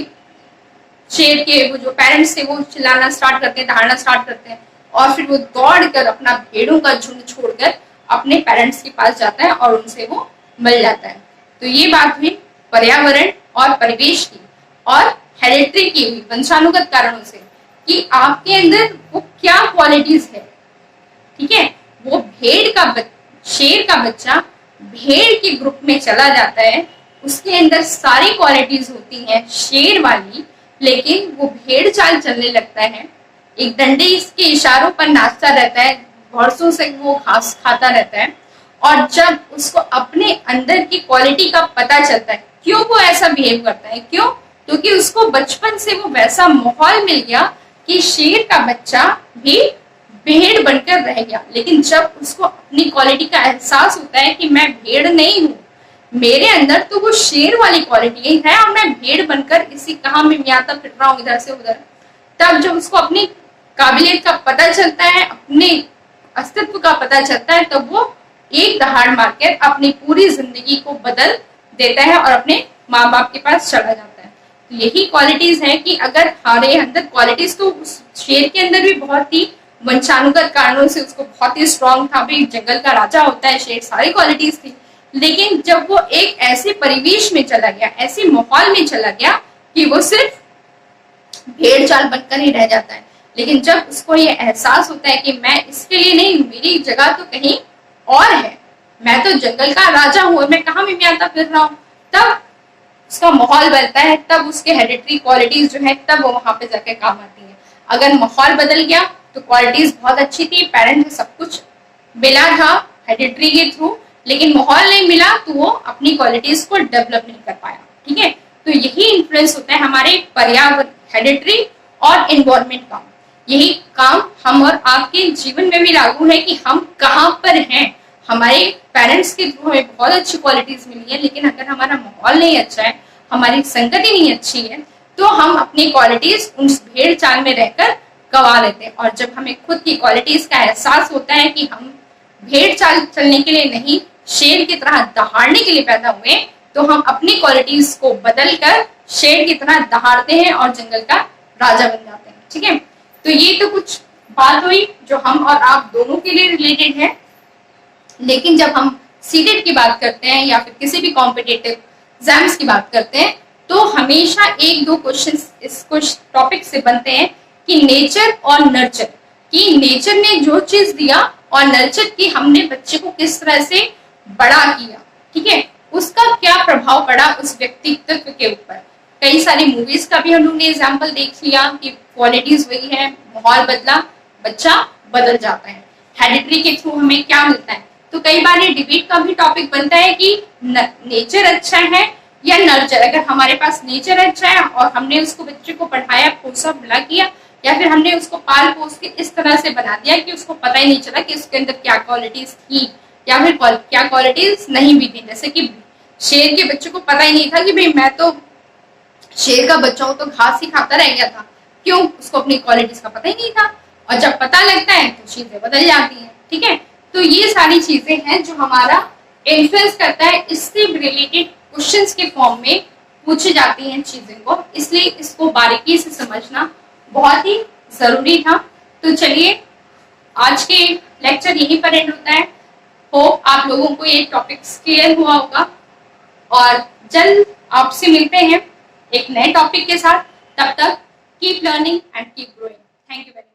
शेर के वो जो पेरेंट्स थे वो चिल्लाना स्टार्ट करते हैं, दहाड़ना स्टार्ट करते हैं और फिर वो दौड़कर अपना भेड़ों का झुंड छोड़कर अपने पेरेंट्स के पास जाता है और उनसे वो मिल जाता है। तो ये बात हुई पर्यावरण और परिवेश की और हेरिडिटरी की हुई, वंशानुगत कारणों से, कि आपके अंदर वो क्या क्वालिटीज है। ठीक है, वो शेर का बच्चा भेड़ के ग्रुप में चला जाता है, उसके अंदर सारी क्वालिटीज होती हैं शेर वाली, लेकिन वो भेड़ चाल चलने लगता है, एक डंडे इसके इशारों पर नाचता रहता है, वर्षों से वो घास खाता रहता है। और जब उसको अपने अंदर की क्वालिटी का पता चलता है, क्यों वो ऐसा बिहेव करता है, क्यों? क्योंकि उसको बचपन से वो वैसा माहौल मिल गया कि शेर का बच्चा भी भेड़ बनकर रह गया। लेकिन जब उसको अपनी क्वालिटी का एहसास होता है कि मैं भेड़ नहीं हूँ, मेरे अंदर तो वो शेर वाली क्वालिटी है और मैं भेड़ बनकर इसी कहा में मियाता फिर रहा हूँ इधर से उधर, तब जब उसको अपनी काबिलियत का पता चलता है, अपने अस्तित्व का पता चलता है, तब वो एक दहाड़ मारकर अपनी पूरी जिंदगी को बदल देता है और अपने माँ बाप के पास चला जाता है। तो यही क्वालिटीज है कि अगर हमारे अंदर क्वालिटीज, तो उस शेर के अंदर भी बहुत ही वंशानुगत कारणों से उसको बहुत ही स्ट्रांग था, भाई जंगल का राजा होता है शेर, सारी क्वालिटीज थी। लेकिन जब वो एक ऐसे परिवेश में चला गया, ऐसे माहौल में चला गया कि वो सिर्फ भेड़ चाल बनकर ही रह जाता है। लेकिन जब उसको ये एहसास होता है कि मैं इसके लिए नहीं, मेरी जगह तो कहीं और है, मैं तो जंगल का राजा हूं, मैं कहाँ में आता फिर रहा हूँ, तब उसका माहौल बनता है, तब उसके हेरिडिटरी क्वालिटीज जो है तब वो वहां पे जाके काम आती है। अगर माहौल बदल गया तो क्वालिटीज बहुत अच्छी थी, पेरेंट से सब कुछ मिला था हेरिडिटरी के थ्रू, लेकिन माहौल नहीं मिला तो वो अपनी क्वालिटीज को डेवलप नहीं कर पाया। ठीक है, तो यही इन्फ्लुएंस होता है हमारे पर्यावरण, हेरिडिटरी और एनवायरमेंट का। यही काम हम और आपके जीवन में भी लागू है कि हम कहाँ पर हैं। हमारे पेरेंट्स के थ्रू हमें बहुत अच्छी क्वालिटीज मिली है, लेकिन अगर हमारा माहौल नहीं अच्छा है, हमारी संगति नहीं अच्छी है, तो हम अपनी क्वालिटीज उस भेड़ चाल में रहकर गवा लेते हैं। और जब हमें खुद की क्वालिटीज का एहसास होता है कि हम भेड़ चाल चलने के लिए नहीं, शेर की तरह दहाड़ने के लिए पैदा हुए, तो हम अपनी क्वालिटीज को बदल कर शेर की तरह दहाड़ते हैं और जंगल का राजा बन जाते हैं। ठीक है, तो ये तो कुछ बात हुई जो हम और आप दोनों के लिए रिलेटेड है। लेकिन जब हम सीटेट की बात करते हैं या फिर किसी भी कॉम्पिटिटिव एग्जाम्स की बात करते हैं, तो हमेशा एक दो क्वेश्चन इस कुछ टॉपिक से बनते हैं कि नेचर और नर्चर, कि नेचर ने जो चीज दिया और नर्चर की हमने बच्चे को किस तरह से बड़ा किया, ठीक है, उसका क्या प्रभाव पड़ा उस व्यक्तित्व के ऊपर। कई सारी मूवीज का भी हम लोग ने एग्जाम्पल देख लिया कि क्वालिटीज वही है, माहौल बदला, बच्चा बदल जाता है। हेरिडिटरी के थ्रू हमें क्या मिलता है, तो कई बार ये डिबेट का भी टॉपिक बनता है कि नेचर अच्छा है या नर्चर। अगर हमारे पास नेचर अच्छा है और हमने उसको बच्चे को पढ़ाया, पोसा, बड़ा किया, या फिर हमने उसको पाल पोस के इस तरह से बना दिया कि उसको पता ही नहीं चला कि उसके अंदर क्या क्वालिटीज थी या फिर क्या क्वालिटीज नहीं भी थी। जैसे कि शेर के बच्चे को पता ही नहीं था कि भाई मैं तो शेर का बच्चा हूं, तो घास ही खाता रह गया था, क्यों? उसको अपनी क्वालिटीज का पता ही नहीं था। और जब पता लगता है तो चीजें बदल जाती हैं। ठीक है, तो ये सारी चीजें हैं जो हमारा इन्फ्लुएंस करता है। इससे रिलेटेड क्वेश्चंस के फॉर्म में पूछी जाती हैं चीजें को, इसलिए इसको बारीकी से समझना बहुत ही जरूरी था। तो चलिए, आज के लेक्चर यहीं पर एंड होता है। होप आप लोगों को ये टॉपिक्स क्लियर हुआ होगा और जल्द आपसे मिलते हैं एक नए टॉपिक के साथ। तब तक keep learning and keep growing. Thank you very much.